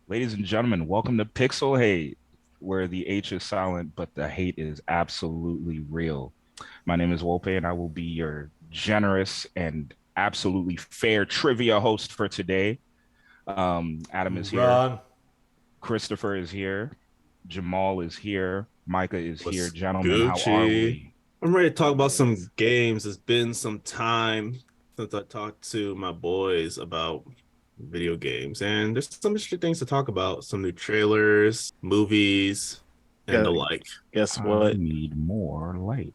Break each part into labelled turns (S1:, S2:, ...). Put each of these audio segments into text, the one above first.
S1: Ladies and gentlemen, welcome to PixelHate, where the H is silent, but the hate is absolutely real. My name is Wopeh, and I will be your generous and absolutely fair trivia host for today. Adam is here,
S2: Wrong.
S1: Christopher is here, Jamal is here, Micah is here.
S3: What's
S1: Gentlemen, how are
S3: Gucci?
S1: we?
S3: I'm ready to talk about some games. It's been some time since I talked to my boys about video games, and there's some interesting things to talk about. Some new trailers, movies, and the
S4: Yeah,
S3: like.
S4: guess
S1: I
S4: what?
S1: need more light.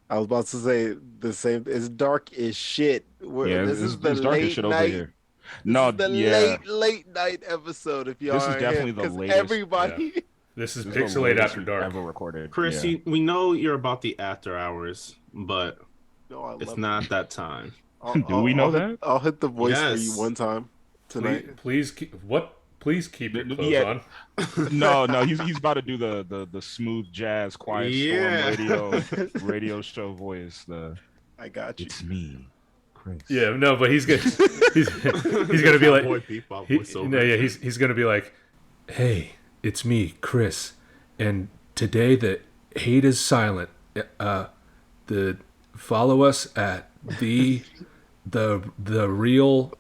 S4: I was about to say the same. It's dark as shit.
S1: Yeah,
S4: This is the
S1: it's dark as
S4: late
S1: shit over
S4: night.
S1: here.
S4: This
S1: No,
S4: is the
S1: yeah,
S4: late night episode. If y'all
S1: this is
S4: aren't here,
S1: definitely the
S4: because
S1: latest.
S4: everybody.
S2: This is
S1: This is the
S2: PixelHate
S1: latest
S2: After
S1: we've
S2: Dark.
S1: ever recorded.
S3: Chris,
S1: Yeah.
S3: we know you're about the after hours, but
S4: No, I
S3: it's
S4: love
S3: not that time.
S1: Do we know that?
S4: I'll hit the voice for you
S3: Yes.
S4: one time tonight.
S2: Please keep Please keep your clothes
S1: Yeah.
S2: on.
S1: No, he's about to do the smooth jazz, quiet
S3: Yeah.
S1: storm radio show voice.
S4: I got you.
S1: It's me, Chris.
S2: Yeah, no, but he's gonna he's gonna be like
S3: Boy, Bebop
S2: he,
S3: voiceover.
S2: no, yeah, he's gonna be like, hey, it's me, Chris, and today the hate is silent. The follow us at the real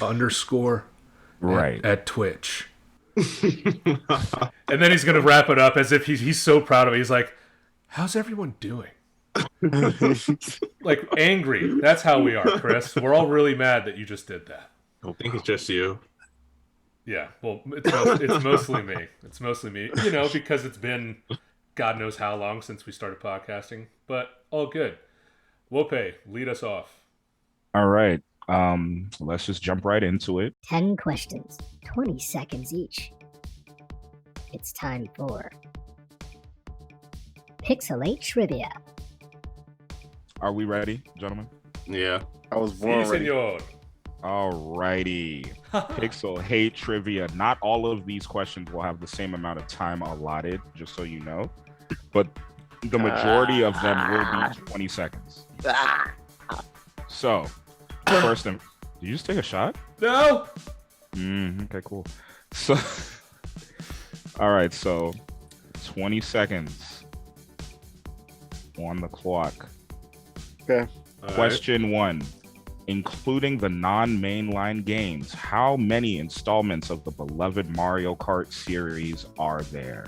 S2: underscore
S1: Right.
S2: at Twitch. And then he's gonna wrap it up as if he's so proud of it. He's like, how's everyone doing? Like angry. That's how we are, Chris. We're all really mad that you just did that.
S3: I think it's just you.
S2: Yeah, well, it's mostly me. It's mostly me, because it's been God knows how long since we started podcasting, but all good. Wopeh, lead us off.
S1: All right. Let's just jump right into it.
S5: 10 questions, 20 seconds each. It's time for PixelHate Trivia.
S1: Are we ready, gentlemen?
S3: Yeah.
S4: I was
S2: Si,
S4: born ready.
S2: senor.
S1: All righty. Pixel Hate Trivia. Not all of these questions will have the same amount of time allotted, just so you know. But the majority of them will be 20 seconds. So, first, did you just take a shot?
S2: No.
S1: Okay, cool. So, all right, so 20 seconds on the clock.
S4: Okay.
S1: Question 1. Including the non-mainline games, how many installments of the beloved Mario Kart series are there?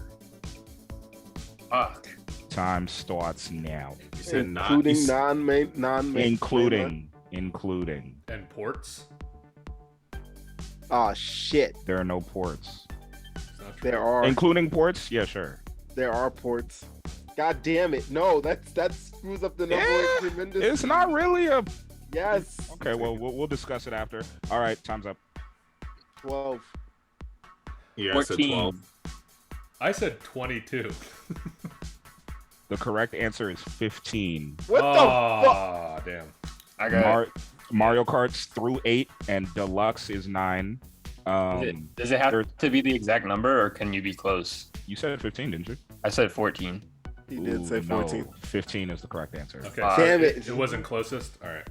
S6: Fuck.
S1: Time starts now.
S3: You said
S4: Including non-main.
S1: Including.
S2: And ports.
S4: Oh shit!
S1: There are no ports.
S2: It's not true.
S4: There are.
S1: Including ports? Yeah, sure.
S4: There are ports. God damn it! No, that screws up the number tremendously.
S1: It's not really a...
S4: Yes.
S1: Okay, well, we'll discuss it after. All right, time's up.
S4: 12.
S3: Yeah, I said
S6: 14.
S3: 12.
S2: I said 22.
S1: The correct answer is 15.
S4: What the fuck?
S2: Ah, damn.
S6: I got.
S1: Mario Kart's through 8 and Deluxe is 9.
S6: Does it have to be the exact number, or can you be close?
S1: You said 15, didn't you?
S6: I said 14.
S4: He did say
S1: Ooh,
S4: 14.
S1: No, 15 is the correct answer.
S2: Okay.
S4: Damn
S2: it.
S4: it.
S2: It wasn't closest. All right.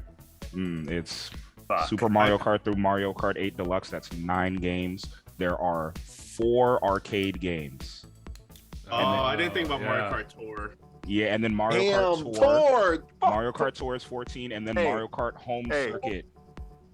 S1: It's
S6: Fuck.
S1: Super Mario Kart through Mario Kart 8 Deluxe. That's 9 games. There are 4 arcade games.
S3: Oh, I didn't think about
S2: yeah.
S3: Mario Kart Tour.
S1: Yeah, and then Mario
S4: Damn,
S1: Kart Tour.
S4: Tor!
S1: Mario Kart Tour is 14, and then
S4: Hey.
S1: Mario Kart Home
S4: Hey.
S1: Circuit.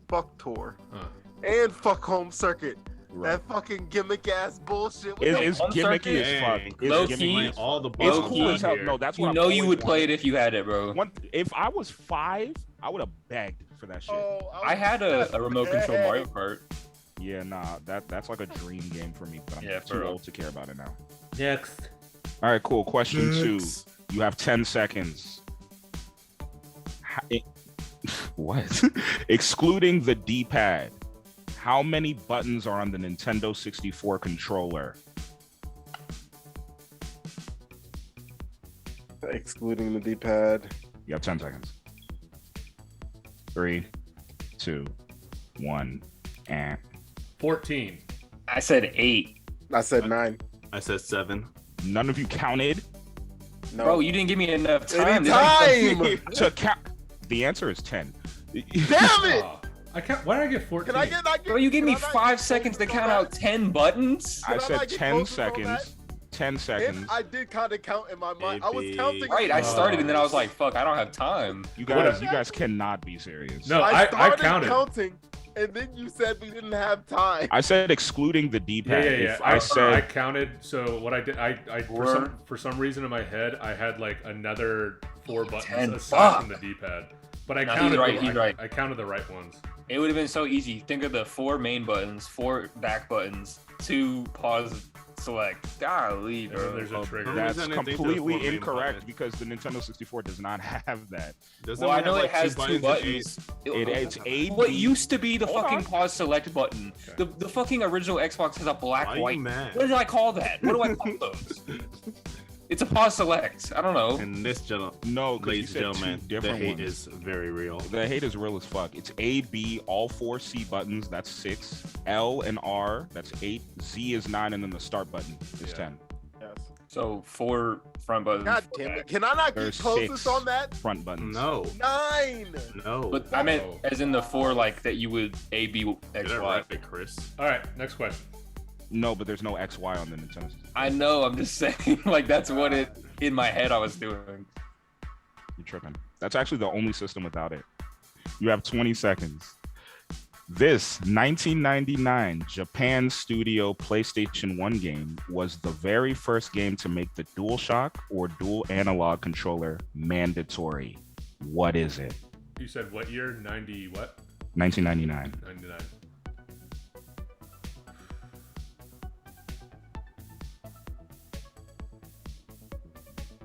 S4: Fuck Tor.
S2: Huh.
S4: And fuck Home Circuit.
S1: Right.
S4: That fucking gimmick ass bullshit.
S1: It's
S6: Home
S1: gimmicky
S6: Circuit?
S1: as fuck.
S3: Dang.
S1: It's
S6: Low
S1: gimmicky.
S6: key.
S3: Like, all the
S1: It's
S3: buttons
S1: cool as hell.
S3: here.
S1: No, that's
S6: You
S1: what
S6: know
S1: I've
S6: you
S1: always
S6: would play it
S1: wanted.
S6: if you had it, bro.
S1: If I was 5, I would have begged for that shit.
S4: Oh,
S6: I had a remote control Mario Kart.
S1: Yeah, nah, that's like a dream game for me, but I'm
S6: Yeah, for
S1: too
S6: real.
S1: old to care about it now.
S2: Next.
S1: All right, cool. Question 2. You have 10 seconds. What? Excluding the D-pad, how many buttons are on the Nintendo 64 controller?
S4: Excluding the D-pad.
S1: You have 10 seconds. 3, 2, 1, and
S2: 14.
S6: I said 8.
S4: I said 9.
S3: I said 7.
S1: none of you counted
S4: No.
S6: Bro, you didn't give me enough time.
S4: Anytime!
S1: to count. The answer is 10.
S4: Damn it!
S2: Oh, Why did I get 14?
S4: Can I get like?
S6: Bro, you gave me 5 seconds to count out 10 buttons.
S1: I
S4: Can I
S1: said
S4: not get
S1: 10
S4: closer on that?
S1: seconds. 10
S4: And
S1: seconds.
S4: I did kind of count in my mind. I was counting.
S6: Right, I started and then I was like, fuck, I don't have time.
S1: You guys cannot be serious.
S2: No,
S4: I
S2: I
S4: started
S2: counted.
S4: counting, and then you said we didn't have time.
S1: I said excluding the D-pad.
S2: Yeah.
S1: If
S2: I
S1: said
S2: counted. So what I did, for some reason in my head, I had like another 4 buttons aside from the D-pad. But I counted. I counted the right ones.
S6: It would have been so easy. Think of the 4 main buttons, 4 back buttons, 2 pause, select. Golly, bro.
S2: There's a trigger.
S1: that's completely incorrect because the Nintendo 64 does not have that.
S6: Well, I know it has 2 buttons.
S1: It's A.
S6: What used to be the fucking
S1: on.
S6: pause select button?
S2: Okay.
S6: The fucking original Xbox has a black
S3: Why are
S6: white.
S3: you mad?
S6: What did I call that? What do I call those? It's a pause select. I don't know.
S3: And this gentleman,
S1: No, because you
S3: ladies and
S1: said
S3: gentlemen,
S1: two
S3: the
S1: different
S3: hate
S1: ones.
S3: is very real.
S1: The hate is real as fuck. It's A, B, all 4 C buttons. That's 6. L and R. That's 8. Z is 9, and then the start button is 10.
S4: Yes.
S6: So 4 front buttons.
S4: God
S6: 4
S4: damn
S6: back.
S4: it! Can I not get
S1: There's
S4: closest
S1: 6
S4: on that?
S1: front buttons.
S3: No,
S4: 9.
S3: no.
S6: But I meant as in the 4 like that you would A, B, X,
S3: Get it
S6: Y.
S3: right, Chris.
S2: All right, next question.
S1: No, but there's no X, Y on the Nintendo 64.
S6: I know, I'm just saying, like, that's what it, in my head I was doing.
S1: You're tripping. That's actually the only system without it. You have 20 seconds. This 1999 Japan Studio PlayStation 1 game was the very first game to make the DualShock or dual analog controller mandatory. What is it?
S2: You said what year? 90 what?
S1: 1999.
S2: 99.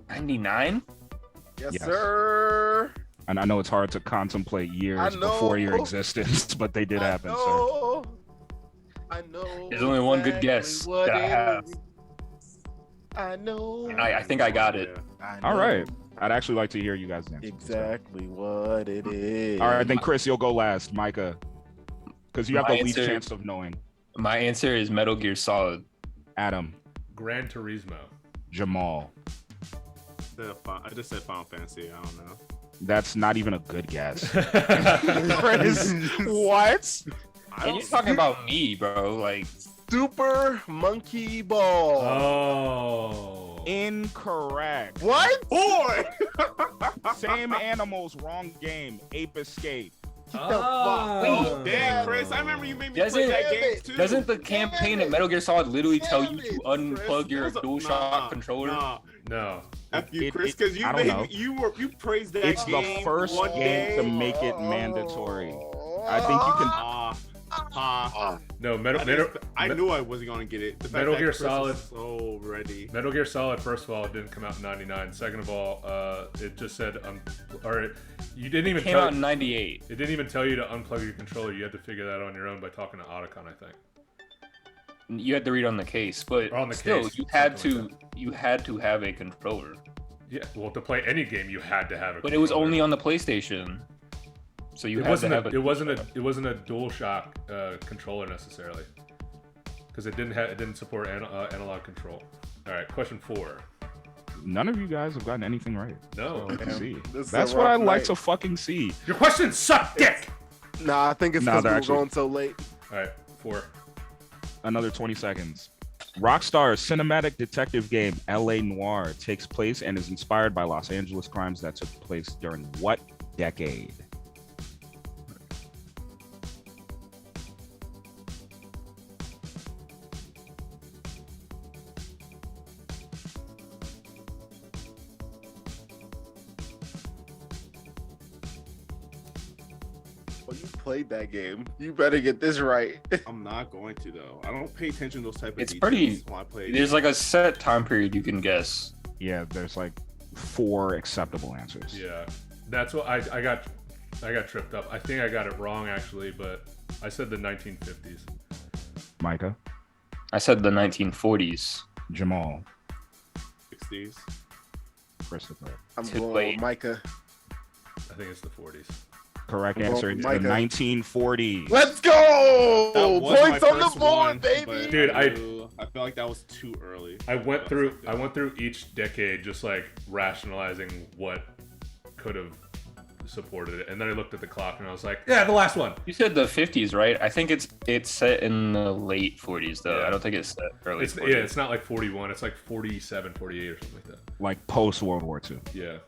S6: '99?
S4: Yes,
S1: Yes.
S4: sir.
S1: And I know it's hard to contemplate
S4: I
S1: years
S4: know.
S1: before your existence, but they did happen, sir.
S4: I know.
S6: There's only one good guess
S4: what
S6: that I
S4: it
S6: have.
S4: is. I know.
S6: And I think I got it.
S4: I
S1: All
S4: know
S1: right. I'd actually like to hear you guys answer.
S4: Exactly what it is.
S1: All right, then Chris, you'll go last. Micah, because you have
S6: My
S1: the least
S6: answer-
S1: chance of knowing.
S6: My answer is Metal Gear Solid.
S1: Adam,
S2: Gran Turismo.
S1: Jamal.
S3: I just said Final Fantasy. I don't know.
S1: That's not even a good guess. Chris, what?
S6: And you're talking about me, bro. Like,
S4: Super Monkey Ball.
S2: Oh.
S1: Incorrect.
S4: What? Boy!
S1: Same animals, wrong game. Ape Escape.
S2: Oh.
S3: Damn, Chris, I remember you made me
S6: Doesn't-
S3: play that
S4: Damn
S3: game
S4: it.
S3: too.
S6: doesn't the campaign of Metal Gear Solid literally tell you to
S4: Damn it,
S6: unplug your
S3: Chris.
S6: DualShock controller?
S3: Nah,
S2: No.
S3: F you,
S1: It-
S3: Chris,
S1: it-
S3: because you
S1: I don't know.
S3: you praised that
S1: It's the
S3: game
S1: first
S3: one
S1: game to make it mandatory. I think you can.
S2: No,
S3: I knew I wasn't gonna get it. The fact
S2: Metal
S3: that
S2: Gear
S3: Chris was
S2: Solid.
S3: so ready.
S2: Metal Gear Solid, first of all, it didn't come out in 99. Second of all, it just said, you didn't even
S6: Came
S2: tell
S6: out in '98.
S2: it didn't even tell you to unplug your controller. You had to figure that out on your own by talking to Otacon, I think.
S6: You had to read on the case, but
S2: Or on the
S6: still,
S2: case,
S6: you had
S2: something
S6: to
S2: like
S6: you had to have a controller.
S2: Yeah, well, to play any game, you had to have it.
S6: But it was only on the PlayStation, so you
S2: It
S6: had to
S2: wasn't
S6: have
S2: a, it wasn't a DualShock controller necessarily, because it didn't support analog control. All right, question 4.
S1: None of you guys have gotten anything right.
S2: No,
S1: Let's see.
S4: This is
S1: That's
S4: a
S1: what I
S4: rough
S1: like
S4: night.
S1: to fucking see.
S2: your questions suck, dick.
S4: Nah, I think it's
S1: Nah,
S4: because
S1: they're
S4: we were
S1: actually-
S4: going so late.
S2: All right, 4.
S1: Another 20 seconds. Rockstar's cinematic detective game LA Noire takes place and is inspired by Los Angeles crimes that took place during what decade?
S4: Oh, you played that game. You better get this right.
S3: I'm not going to though. I don't pay attention to those type of
S6: It's
S3: details
S6: pretty-
S3: when I play.
S6: There's like a set time period you can guess.
S1: Yeah, there's like 4 acceptable answers.
S2: Yeah, that's what I got tripped up. I think I got it wrong actually, but I said the 1950s.
S1: Micah,
S6: I said the 1940s.
S1: Jamal,
S3: 60s.
S1: Christopher.
S4: I'm
S6: Too
S4: going
S6: late.
S4: with Micah.
S2: I think it's the 40s.
S1: Correct
S4: I'm going
S1: answer
S4: with
S1: is the
S4: Micah.
S1: 1940s.
S4: Let's go!
S3: That was my
S4: Points on the
S3: first
S4: board,
S3: one,
S4: baby!
S3: but
S2: Dude,
S3: I feel like that was too early.
S2: I went through each decade just like rationalizing what could have supported it. And then I looked at the clock and I was like, yeah, the last one.
S6: You said the 50s, right? I think it's set in the late 40s, though.
S2: Yeah.
S6: I don't think it's set early 40s.
S2: Yeah, it's not like 41. It's like 47, 48 or something like that.
S1: Like post World War II.
S2: Yeah.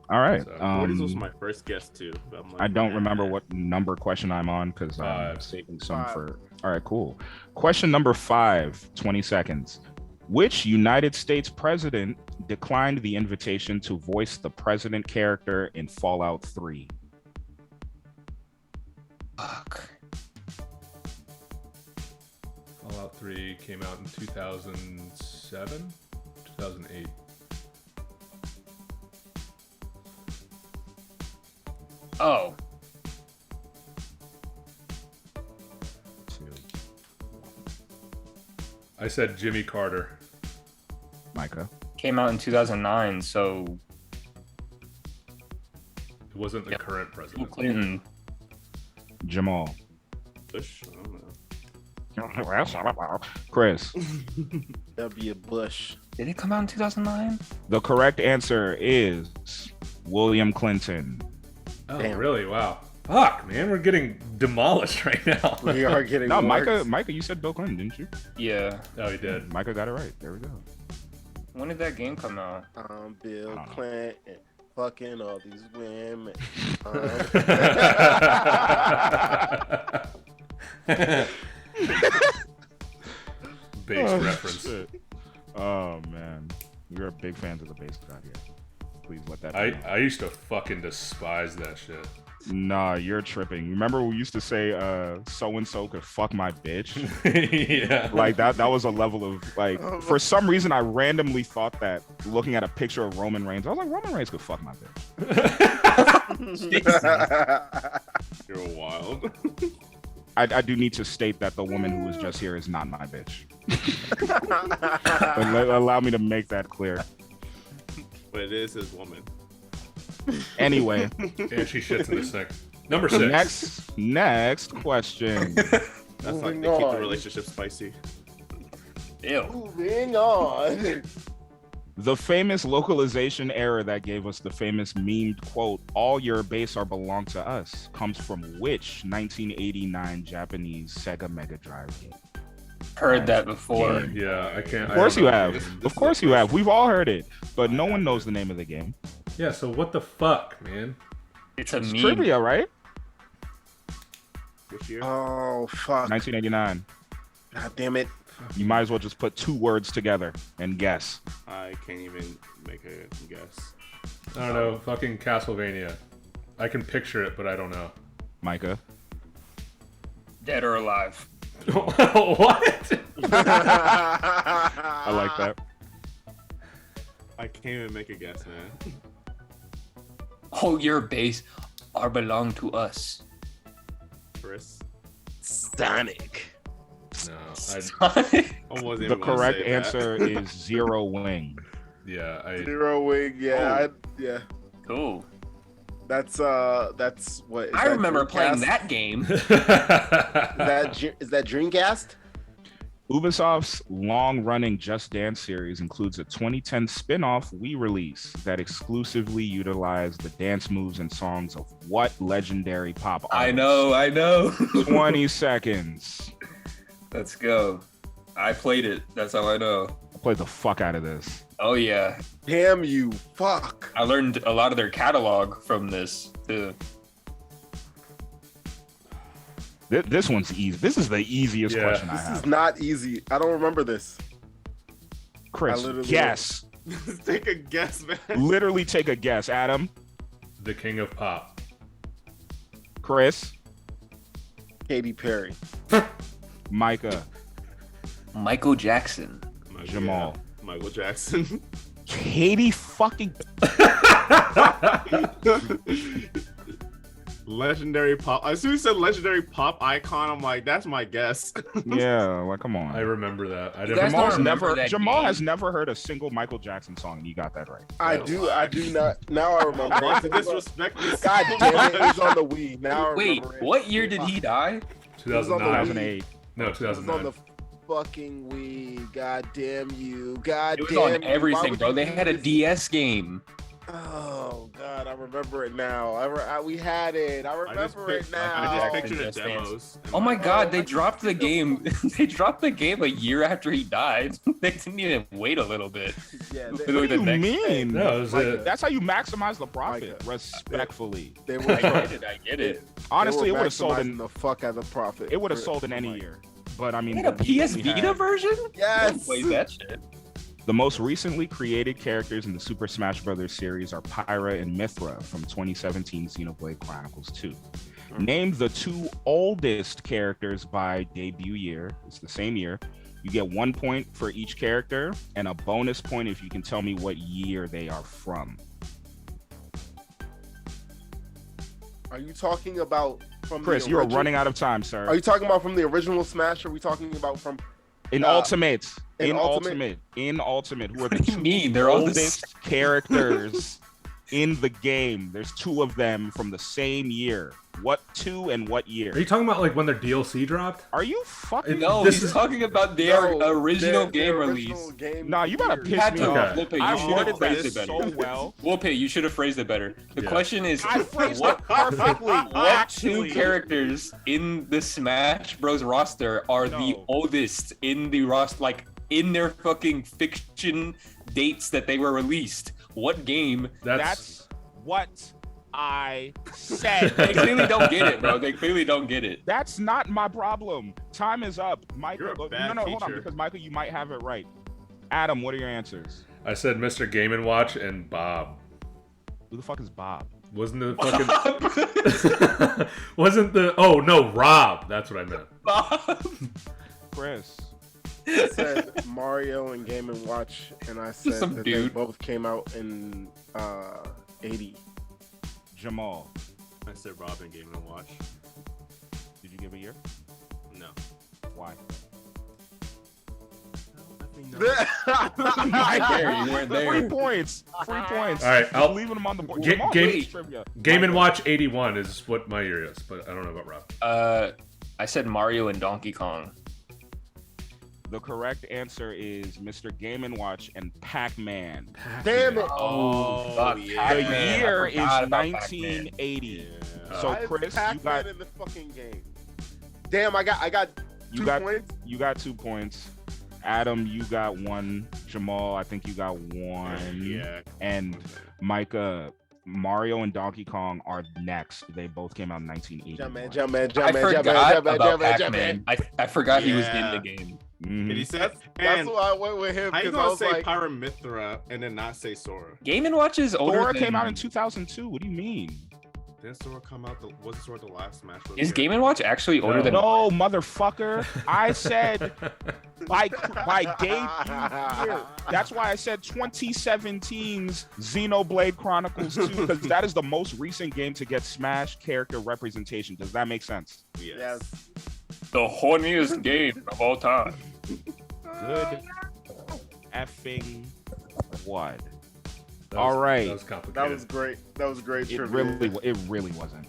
S1: All right.
S2: So,
S3: 40s was my first guess too. But I'm like,
S1: I don't
S3: nah,
S1: remember
S3: nah.
S1: what number question I'm on because I'm
S2: Five.
S1: saving some
S4: Five.
S1: for. All right, cool. Question number 5, 20 seconds. Which United States president declined the invitation to voice the president character in Fallout 3?
S6: Fuck.
S2: Fallout 3 came out in 2007, 2008.
S6: Oh.
S2: I said Jimmy Carter.
S1: Micah.
S6: Came out in 2009, so
S2: It wasn't the
S6: Yep.
S2: current
S6: Bill
S2: president.
S6: Clinton.
S1: Jamal.
S3: Bush? I don't know.
S1: Chris.
S4: W. Bush.
S6: Did it come out in 2009?
S1: The correct answer is William Clinton.
S2: Oh,
S4: Damn.
S2: really? Wow. Fuck, man, we're getting demolished right now.
S4: We are getting
S1: No,
S4: worse.
S1: Micah, you said Bill Clinton, didn't you?
S6: Yeah.
S2: Oh, he did.
S1: Micah got it right. There we go.
S6: When did that game come out?
S4: Bill
S1: I don't know.
S4: Clinton, fucking all these women.
S2: Base reference.
S1: Shit. Oh man, we are big fans of the bass god here. Please let that.
S2: I,
S1: be known.
S2: I used to fucking despise that shit.
S1: Nah, you're tripping. Remember we used to say so and so could fuck my bitch?
S2: Yeah.
S1: Like that was a level of like for some reason I randomly thought that looking at a picture of Roman Reigns. I was like, Roman Reigns could fuck my bitch.
S3: You're wild.
S1: I do need to state that the woman who was just here is not my bitch. Allow me to make that clear.
S3: But it is his woman.
S1: Anyway,
S2: And she shits in the sink. Number 6.
S1: next question.
S3: That's like
S4: Moving
S3: they keep the
S4: on.
S3: relationship spicy.
S6: Ew.
S4: Moving on.
S1: The famous localization error that gave us the famous memed quote, "All your base are belong to us," comes from which 1989 Japanese Sega Mega Drive game?
S6: Heard that before.
S2: Yeah, I can't.
S1: Of course you
S2: have.
S1: have. Of course you have. We've all heard it, but no one knows the name of the game.
S2: Yeah, so what the fuck, man?
S6: It's a
S1: It's
S6: meme.
S1: trivia, right?
S3: Which year?
S4: Oh fuck!
S1: 1989.
S4: God damn it!
S1: You might as well just put 2 words together and guess.
S3: I can't even make a guess.
S2: I don't know. Fucking Castlevania. I can picture it, but I don't know.
S1: Micah.
S6: Dead or alive.
S2: What?
S1: I like that.
S3: I can't even make a guess, man.
S6: Oh, your base are belong to us.
S3: Chris?
S4: Sonic.
S2: No,
S3: I wasn't
S1: The
S3: even gonna
S1: correct
S3: say that.
S1: answer is Zero Wing.
S2: I
S4: Zero Wing. Yeah,
S6: Oh. Cool.
S4: That's what. Is
S6: I
S4: that
S6: remember playing
S4: Dreamcast?
S6: that game.
S4: Is that Dreamcast?
S1: Ubisoft's long-running Just Dance series includes a 2010 spin-off Wii release that exclusively utilized the dance moves and songs of what legendary pop artist?
S6: I know.
S1: 20 seconds.
S6: Let's go. I played it. That's how I know.
S1: I played the fuck out of this.
S6: Oh yeah.
S4: Damn you! Fuck.
S6: I learned a lot of their catalog from this too.
S1: This one's easy. This is the easiest
S2: Yeah.
S1: question I
S4: This
S1: have.
S4: is not easy. I don't remember this.
S1: Chris,
S4: I literally-
S1: guess.
S3: Take a guess, man.
S1: Literally take a guess. Adam,
S2: The king of pop.
S1: Chris,
S4: Katy Perry.
S1: Micah,
S6: Michael Jackson.
S1: Jamal.
S3: Yeah, Michael Jackson.
S1: Katie fucking
S3: Legendary pop. As soon as you said legendary pop icon, I'm like, that's my guess.
S1: yeah. Like, come on.
S2: I remember that. I
S6: You
S2: didn't.
S6: guys don't
S1: Jamal's
S6: remember
S1: never.
S6: that
S1: Jamal
S6: game?
S1: has never heard a single Michael Jackson song, and you got that right.
S4: I do not. Now I remember.
S3: Not to disrespect this.
S4: God damn it! It was on the Wii. Now I
S6: Wait,
S4: remember it.
S6: what year did he die?
S2: 2009.
S1: 2008.
S2: No,
S4: It was on
S2: 2009.
S4: the fucking Wii. God damn you. God
S6: It was
S4: damn
S6: on
S4: you. Why
S6: everything,
S4: would
S6: bro.
S4: you
S6: They
S4: do
S6: had a
S4: this?
S6: DS game.
S4: Oh God, I remember it now. We had it. I remember it now.
S3: I just
S6: Jackson
S3: pictured the
S6: just
S3: demos.
S6: Oh my God! They
S4: I
S6: dropped the game. They dropped the game a year after he died. They didn't even wait a little bit.
S4: Yeah,
S1: What
S6: Literally
S1: do you
S6: the next day.
S1: mean?
S2: No, it was
S4: Like,
S1: That's how you maximize the profit,
S4: Micah.
S1: respectfully.
S4: They were
S6: I get it. I get it.
S1: Honestly, it
S4: they were
S1: would have sold
S4: maximizing
S1: in
S4: the fuck out of the profit.
S1: it would have
S4: for-
S1: sold in
S4: for
S1: any
S4: Mike.
S1: year. But I mean,
S6: They had a PS
S1: we
S6: Vita
S1: had-
S6: version.
S4: Yes.
S6: Play that shit.
S1: The most recently created characters in the Super Smash Bros. Series are Pyra and Mithra from 2017 Xenoblade Chronicles 2. Name the two oldest characters by debut year. It's the same year. You get 1 point for each character and a bonus point if you can tell me what year they are from.
S4: Are you talking about from
S1: Chris,
S4: the
S1: you are
S4: original-
S1: running out of time, sir.
S4: Are you talking about from the original Smash? Or are we talking about from?
S1: In
S4: Uh,
S1: Ultimate.
S4: in
S1: In
S4: Ultimate?
S1: Ultimate. Who are the
S6: What do you
S1: two
S6: mean? They're all the
S1: oldest characters in the game? There's two of them from the same year. What two and what year?
S2: Are you talking about like when their DLC dropped?
S1: Are you fucking?
S6: No,
S2: This
S6: he's
S2: is-
S6: talking about their
S4: No,
S6: original
S4: their
S6: game
S4: original
S6: release.
S4: game
S1: Nah, you better
S4: years.
S1: piss
S6: Had
S1: me
S6: to.
S1: off.
S2: Okay.
S6: Wopeh, you
S1: I
S6: should have
S1: worded
S6: phrased
S1: that
S6: it
S1: so
S6: better.
S1: well.
S6: Wopeh, you should have phrased it better. The
S2: Yeah.
S6: question is,
S1: I phrased
S6: what,
S1: it perfectly.
S6: what two
S1: Actually.
S6: characters in the Smash Bros. Roster are the
S1: No.
S6: oldest in the roster, like in their fucking fiction dates that they were released? What game?
S1: That's what I said.
S6: They clearly don't get it, bro. They clearly don't get it.
S1: That's not my problem. Time is up. Michael,
S3: You're a bad
S1: no, hold on,
S3: teacher.
S1: because Michael, you might have it right. Adam, what are your answers?
S2: I said Mr. Game and Watch and Bob.
S1: Who the fuck is Bob?
S2: Wasn't the fucking wasn't the oh no Rob? That's what I meant.
S1: Chris.
S4: I said Mario and Game and Watch, and I said
S6: some
S4: that
S6: dude.
S4: they both came out in 80.
S1: Jamal.
S3: I said Robin Game and Watch.
S1: Did you give a year?
S3: No.
S1: Why?
S6: There, you weren't there.
S1: 3 points. 3 points.
S2: All right,
S1: Just
S2: I'll-
S1: leaving them on the board.
S2: Ga-
S1: Jamal
S2: game-
S1: hates trivia.
S2: Game and
S1: Michael.
S2: Watch 81 is what my year is, but I don't know about Rob.
S6: I said Mario and Donkey Kong.
S1: The correct answer is Mr. Game and Watch and Pac-Man.
S4: Damn it!
S6: Oh, fuck,
S3: yeah.
S1: The
S6: Pac-Man. I
S1: year is
S6: forgot about
S1: 1980.
S3: Yeah.
S1: So
S4: Why is
S1: Chris, you
S4: Pac-Man
S1: got
S4: in the fucking game. Damn, I got
S1: you
S4: 2
S1: got
S4: points.
S1: you got 2 points. Adam, you got 1. Jamal, I think you got 1.
S3: Yeah.
S1: And Micah, Mario and Donkey Kong are next. They both came out in 1980.
S6: I forgot about Pac-Man. I forgot he was in
S3: Yeah.
S6: the game.
S3: And he said,
S4: That's
S3: and
S4: why I went with him
S3: how you
S4: because I
S3: gonna
S4: was
S3: say
S4: like,
S3: Pyramithra and then not say Sora?
S6: Game and Watch is older
S1: Sora
S6: than...
S1: came out in 2002. What do you mean?
S3: Didn't Sora come out? Wasn't Sora the last Smash Bros.
S6: Is
S3: game?
S6: Game and Watch actually older than...
S1: No, motherfucker. I said by debut year. That's why I said 2017's Xenoblade Chronicles 2, because that is the most recent game to get Smash character representation. Does that make sense?
S3: Yes.
S6: The horniest game of all time.
S1: Good effing what?
S2: That
S1: All right.
S2: That was complicated.
S4: that was great. That was great
S1: It
S4: trivia.
S1: really wasn't.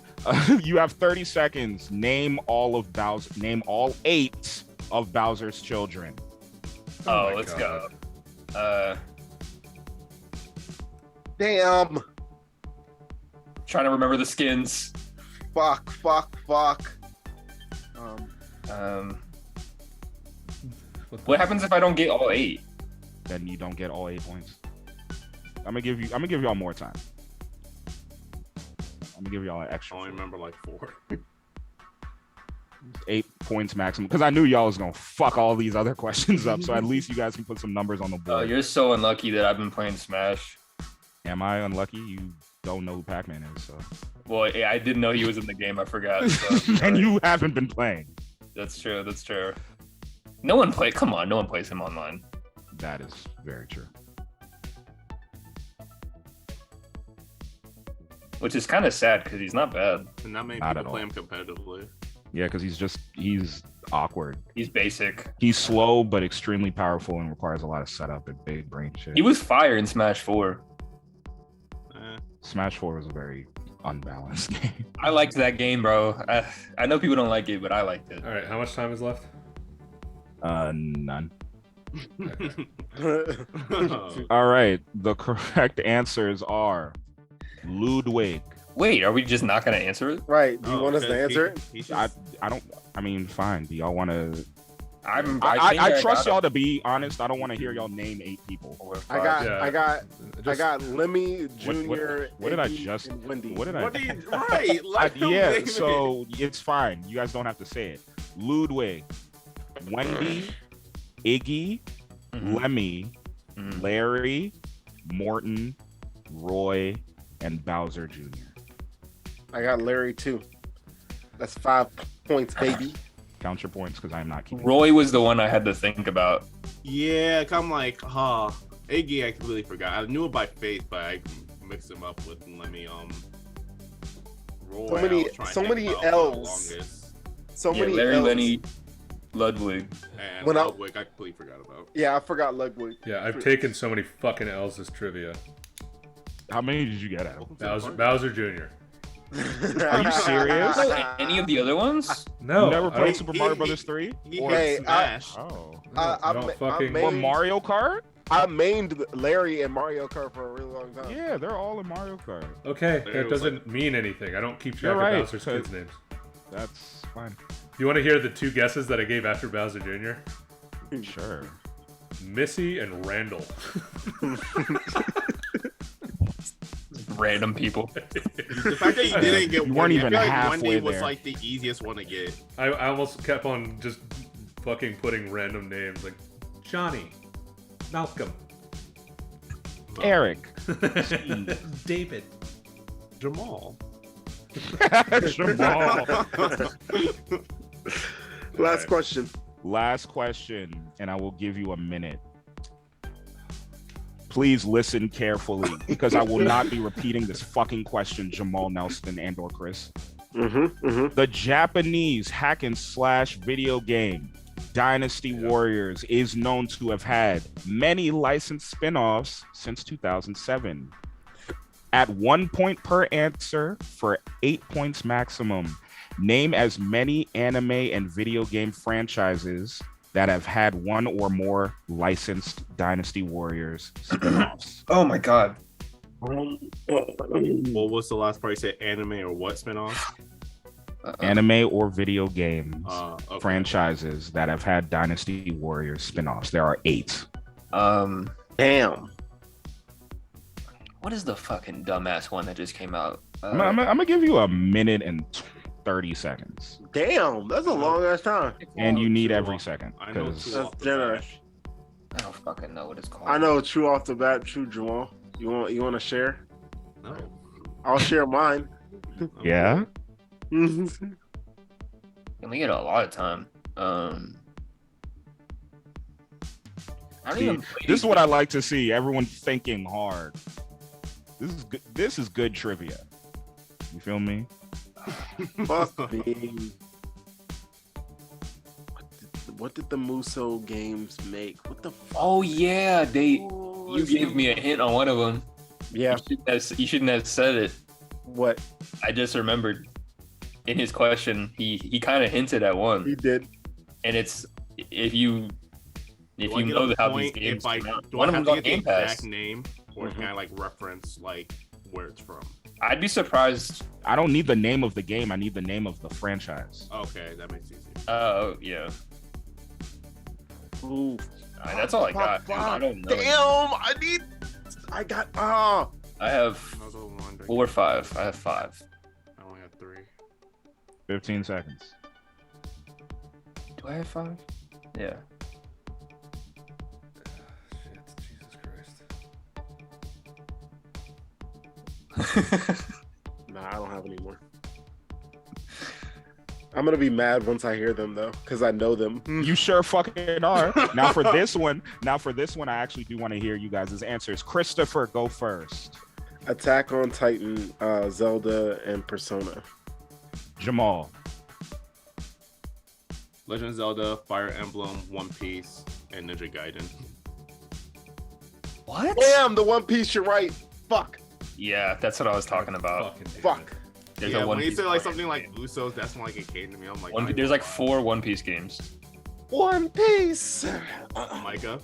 S1: You have 30 seconds. Name all of Bowser. Name all 8 of Bowser's children.
S6: Oh,
S2: my
S6: let's
S2: God.
S6: go.
S4: Damn.
S6: Trying to remember the skins.
S4: Fuck.
S6: What happens if I don't get all 8?
S1: Then you don't get all 8 points. I'm gonna give y'all more time. I'm gonna give y'all an
S3: I
S1: extra
S3: only remember like 4.
S1: 8 points maximum because I knew y'all was gonna fuck all these other questions up. So at least you guys can put some numbers on the
S6: Oh,
S1: board.
S6: you're so unlucky that I've been playing Smash.
S1: Am I unlucky? You don't know who Pac-Man is, so
S6: Well, yeah, I didn't know he was in the game. I forgot. So,
S1: and you haven't been playing.
S6: That's true. That's true. No one play. Come on, no one plays him online.
S1: That is very true.
S6: Which is kind of sad because he's not bad.
S3: And not many
S1: Not
S3: people
S1: at
S3: play
S1: all.
S3: him competitively.
S1: Yeah, because he's awkward.
S6: He's basic.
S1: He's slow but extremely powerful and requires a lot of setup and big brain shit.
S6: He was fire in Smash 4.
S1: Smash 4 was a very unbalanced game.
S6: I liked that game, bro. I know people don't like it, but I liked it.
S2: All right, how much time is left?
S1: None. All right. The correct answers are Ludwig.
S6: Wait, are we just not gonna answer it?
S4: Right. Do you want us to answer it?
S1: I don't. I mean, fine. Do y'all want to?
S6: I
S1: I trust y'all to be honest. I don't want to hear y'all name 8 people.
S4: I got
S2: Just-
S4: Lemmy Junior.
S1: What did I
S4: Iggy,
S1: just?
S4: and Wendy.
S1: What did I?
S3: What do you, right? Let him
S1: Yeah.
S3: name
S1: So it's fine. You guys don't have to say it. Ludwig, Wendy, Iggy, Lemmy, Larry, Morton, Roy, and Bowser Jr.
S4: I got Larry too. That's 5 points, baby.
S1: Count your points because I'm not keeping.
S6: Roy was the one I had to think about.
S3: Yeah, I'm like, Iggy, I completely forgot. I knew it by face, but I mixed him up with Lemmy. Roy,
S4: So many-
S3: I was trying to
S4: so
S3: think
S4: many
S3: about for the
S4: L's.
S3: longest.
S4: So
S6: Yeah,
S4: many
S6: Larry,
S4: L's.
S6: Lenny, Ludwig.
S3: And
S4: When I-
S3: Ludwig, I completely forgot about.
S4: Yeah, I forgot Ludwig.
S2: Yeah, I've taken so many fucking L's this trivia.
S1: How many did you get at?
S2: Bowser Jr.
S1: Are you serious?
S6: Any of the other ones?
S2: No,
S1: You never
S2: I
S1: played
S2: don't-
S1: Super Mario Brothers 3?
S3: He
S1: Or,
S4: Hey,
S3: hit Smash.
S1: oh.
S2: I don't fucking.
S4: made-
S1: Or Mario Kart?
S4: I mained Larry and Mario Kart for a really long time.
S1: Yeah, they're all in Mario Kart.
S2: Okay,
S3: There
S2: that
S3: was
S2: doesn't mean anything. I don't keep track
S1: You're
S2: of
S1: right,
S2: Bowser's
S1: so-
S2: kids' names.
S1: That's fine.
S2: You want to hear the 2 guesses that I gave after Bowser Jr.?
S1: Sure.
S2: Missy and Randall.
S6: Random people.
S3: The fact that you didn't get
S1: You weren't
S3: Wendy,
S1: even
S3: I feel like
S1: halfway
S3: Wendy was
S1: there.
S3: like the easiest one to get.
S2: I almost kept on just fucking putting random names like Johnny, Malcolm,
S1: Eric.
S2: David.
S3: Jamal.
S1: Jamal.
S4: Last question.
S1: Last question, and I will give you a minute. Please listen carefully, because I will not be repeating this fucking question, Jamal Nelson and or Chris. The Japanese hack and slash video game Dynasty Warriors is known to have had many licensed spin-offs since 2007. At 1 point per answer for 8 points maximum, name as many anime and video game franchises that have had one or more licensed Dynasty Warriors spin-offs.
S6: Oh my god.
S3: What was the last part you said? Anime or what spinoff?
S1: Anime or video games
S3: Okay.
S1: franchises that have had Dynasty Warriors spin-offs. There are 8.
S4: Damn.
S6: What is the fucking dumbass one that just came out?
S1: I'm gonna give you a minute and 30 seconds,
S4: Damn. That's a long ass time.
S1: and you need
S3: True
S1: every
S3: off-
S1: second.
S3: I know
S1: 'cause-
S3: two
S4: That's
S3: off the
S4: generous.
S3: bat.
S6: I don't fucking know what it's called.
S4: I know true off the bat, true Jamal. You want to share?
S3: No.
S4: I'll share mine.
S1: Yeah.
S6: And we get a lot of time. I don't
S1: See,
S6: even play
S1: this
S6: these
S1: is what I like to see. Everyone thinking hard. This is good. This is good trivia. You feel me?
S4: Fuck me. What did the Muso games make? What the fuck?
S6: Oh yeah, you gave me a hint on one of them.
S4: Yeah.
S6: You shouldn't have said it.
S4: What?
S6: I just remembered in his question he kind of hinted at
S4: He
S6: one,
S4: did.
S6: and it's if you
S3: Do I
S6: know
S3: get a
S6: how these
S3: point
S6: games
S3: if I
S6: came out.
S3: do
S6: One
S3: I
S6: of
S3: have
S6: them's
S3: to
S6: on
S3: get the
S6: Game Pass.
S3: exact name, or can I like reference like where it's from?
S6: I'd be surprised.
S1: I don't need the name of the game. I need the name of the franchise.
S3: Okay, that makes it easier.
S6: Oh yeah,
S4: Ooh.
S6: that's all I got. I don't know.
S4: Damn. I got.
S6: I have
S3: I was wondering.
S6: 4 or 5. I have 5.
S3: I only had 3.
S1: 15 seconds.
S6: Do I have 5? Yeah.
S2: Shit, Jesus Christ.
S4: Nah, I don't have any more. I'm gonna be mad once I hear them though, because I know them.
S1: You sure fucking are. Now for this one, I actually do want to hear you guys' answers. Christopher, go first.
S4: Attack on Titan, Zelda, and Persona.
S1: Jamal.
S3: Legend of Zelda, Fire Emblem, One Piece, and Ninja Gaiden.
S6: What?
S4: Damn, the One Piece. You're right. Fuck.
S6: Yeah, that's what I was talking about.
S2: Fucking damn it.
S4: Fuck.
S6: There's
S3: Yeah,
S6: a One
S3: when you
S6: Piece
S3: say like
S6: Fire
S3: something like
S6: game.
S3: Usos, that's when like it came to me. I'm like,
S6: There's like 4 One Piece games.
S4: One Piece.
S3: Micah.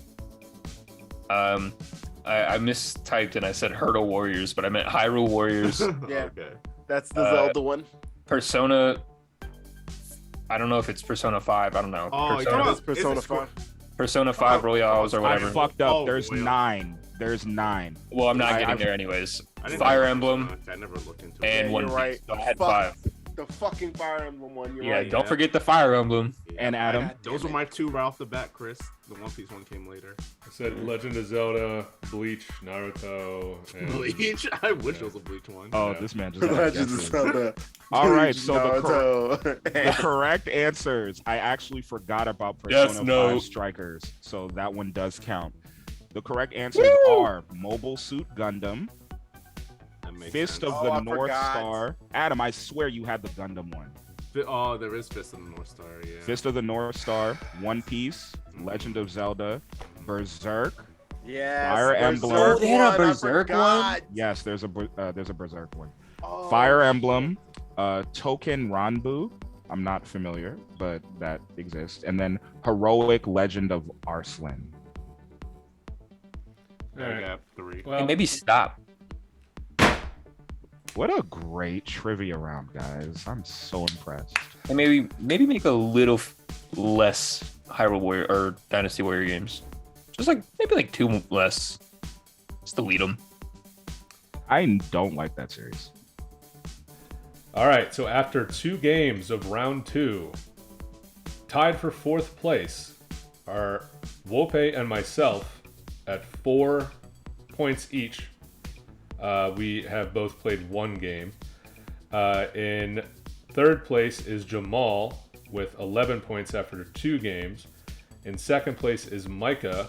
S6: I mistyped and I said Hurdle Warriors, but I meant Hyrule Warriors.
S4: Yeah.
S3: Okay.
S4: That's the Zelda one.
S6: Persona. I don't know if it's Persona 5. I don't know.
S3: Oh,
S6: Persona,
S4: It's Persona 5.
S6: Persona 5 Royales or
S1: I
S6: whatever.
S1: fucked up.
S3: Oh,
S1: There's
S3: well.
S1: 9. There's 9.
S6: Well, I'm not
S1: I-
S6: getting
S1: I've-
S6: there anyways.
S3: I didn't
S6: Fire
S3: know
S6: Emblem
S3: Persona. I never looked into
S6: and
S3: it.
S6: One
S4: you're
S6: Piece.
S4: right.
S6: So I had
S4: Fuck.
S6: 5.
S4: The fucking Fire Emblem one. You're
S6: Yeah,
S4: right.
S6: don't forget the Fire Emblem.
S1: And Adam?
S3: Those were my 2 right off the bat, Chris. The One Piece one came later.
S2: I said Legend of Zelda, Bleach, Naruto, and
S3: Bleach. I wish it was a Bleach one.
S1: Oh,
S2: Yeah.
S1: this man just.
S4: Legend of Zelda.
S1: All right, so the
S4: Naruto.
S1: correct answers. I actually forgot about
S6: Death
S1: Persona
S6: Note.
S1: 5 Strikers, so that one does count. The correct answers are Mobile Suit Gundam,
S3: That makes
S1: Fist
S3: sense.
S1: of
S4: Oh,
S1: the
S4: I
S1: North
S4: forgot.
S1: Star. Adam, I swear you had the Gundam one.
S3: Oh, there is Fist of the North Star, yeah.
S1: Fist of the North Star, One Piece, Legend of Zelda, Berserk.
S4: Yes.
S1: Fire
S4: Berserk
S1: Emblem.
S6: Oh, they had a
S4: one, I
S6: Berserk
S4: forgot.
S1: Yes, there's a Berserk one.
S4: Oh,
S1: Fire Emblem, Token Ranbu. I'm not familiar, but that exists. And then Heroic Legend of Arslan.
S2: All
S3: I
S2: right.
S3: got 3.
S2: Well,
S6: Hey, maybe stop.
S1: What a great trivia round, guys. I'm so impressed.
S6: And maybe make a little less Hyrule Warrior or Dynasty Warrior games. Just like maybe like 2 less. Just delete them.
S1: I don't like that series.
S2: all right. So after 2 games of round 2, tied for 4th place are Wopeh and myself at 4 points each. We have both played 1 game. In 3rd place is Jamal with 11 points after 2 games. In 2nd place is Micah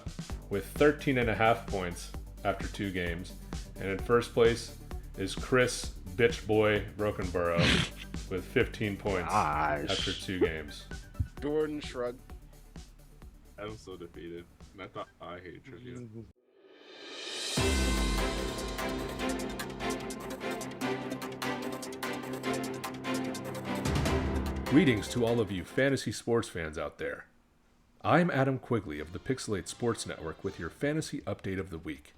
S2: with 13.5 points after 2 games. And in 1st place is Chris Bitch Boy Brokenborough with 15 points after 2 games.
S4: Jordan Shrug.
S3: I'm so defeated. And I thought I hate trivia.
S2: Greetings to all of you fantasy sports fans out there. I'm Adam Quigley of the PixelHate Sports Network with your fantasy update of the week.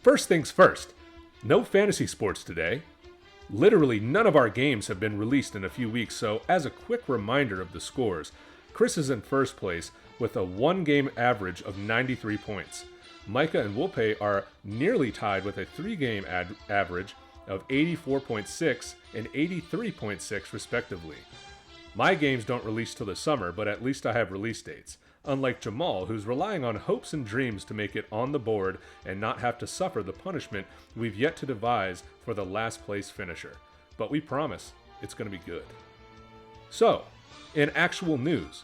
S2: First things first, no fantasy sports today. Literally none of our games have been released in a few weeks, so as a quick reminder of the scores, Chris is in 1st place with a 1-game average of 93 points. Micah and Wopeh are nearly tied with a 3-game average of 84.6 and 83.6 respectively. My games don't release till the summer, but at least I have release dates. Unlike Jamal, who's relying on hopes and dreams to make it on the board and not have to suffer the punishment we've yet to devise for the last place finisher. But we promise it's going to be good. So, in actual news,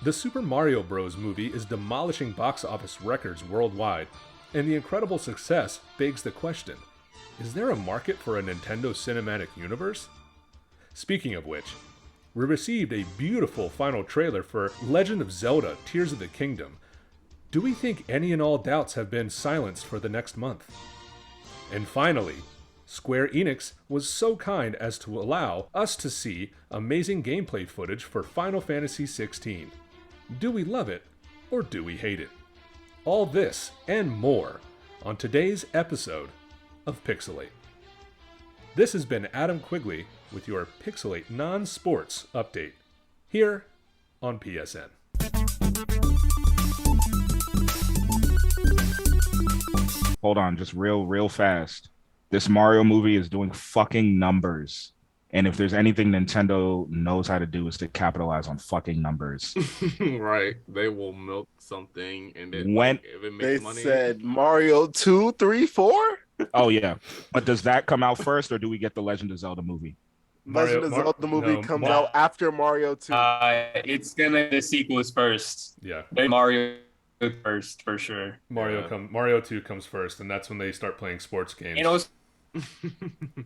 S2: the Super Mario Bros. Movie is demolishing box office records worldwide, and the incredible success begs the question, is there a market for a Nintendo Cinematic Universe? Speaking of which, we received a beautiful final trailer for Legend of Zelda Tears of the Kingdom. Do we think any and all doubts have been silenced for the next month? And finally, Square Enix was so kind as to allow us to see amazing gameplay footage for Final Fantasy XVI. Do we love it, or do we hate it? All this and more on today's episode of PixelHate. This has been Adam Quigley with your PixelHate non-sports update here on PSN.
S1: Hold on, just real fast. This Mario movie is doing fucking numbers. And if there's anything Nintendo knows how to do is to capitalize on fucking numbers.
S3: Right. They will milk something and then
S1: When-
S3: if it
S4: They
S3: makes money.
S4: said Mario 2, 3, 4?
S1: Oh yeah. But does that come out first or do we get the Legend of Zelda movie?
S4: Legend of Zelda movie
S2: no,
S4: comes
S2: Mar-
S4: out after Mario 2.
S6: It's gonna the sequel is first.
S2: Yeah,
S6: Mario first for sure.
S2: Mario 2 comes first, and that's when they start playing sports games.
S6: You know,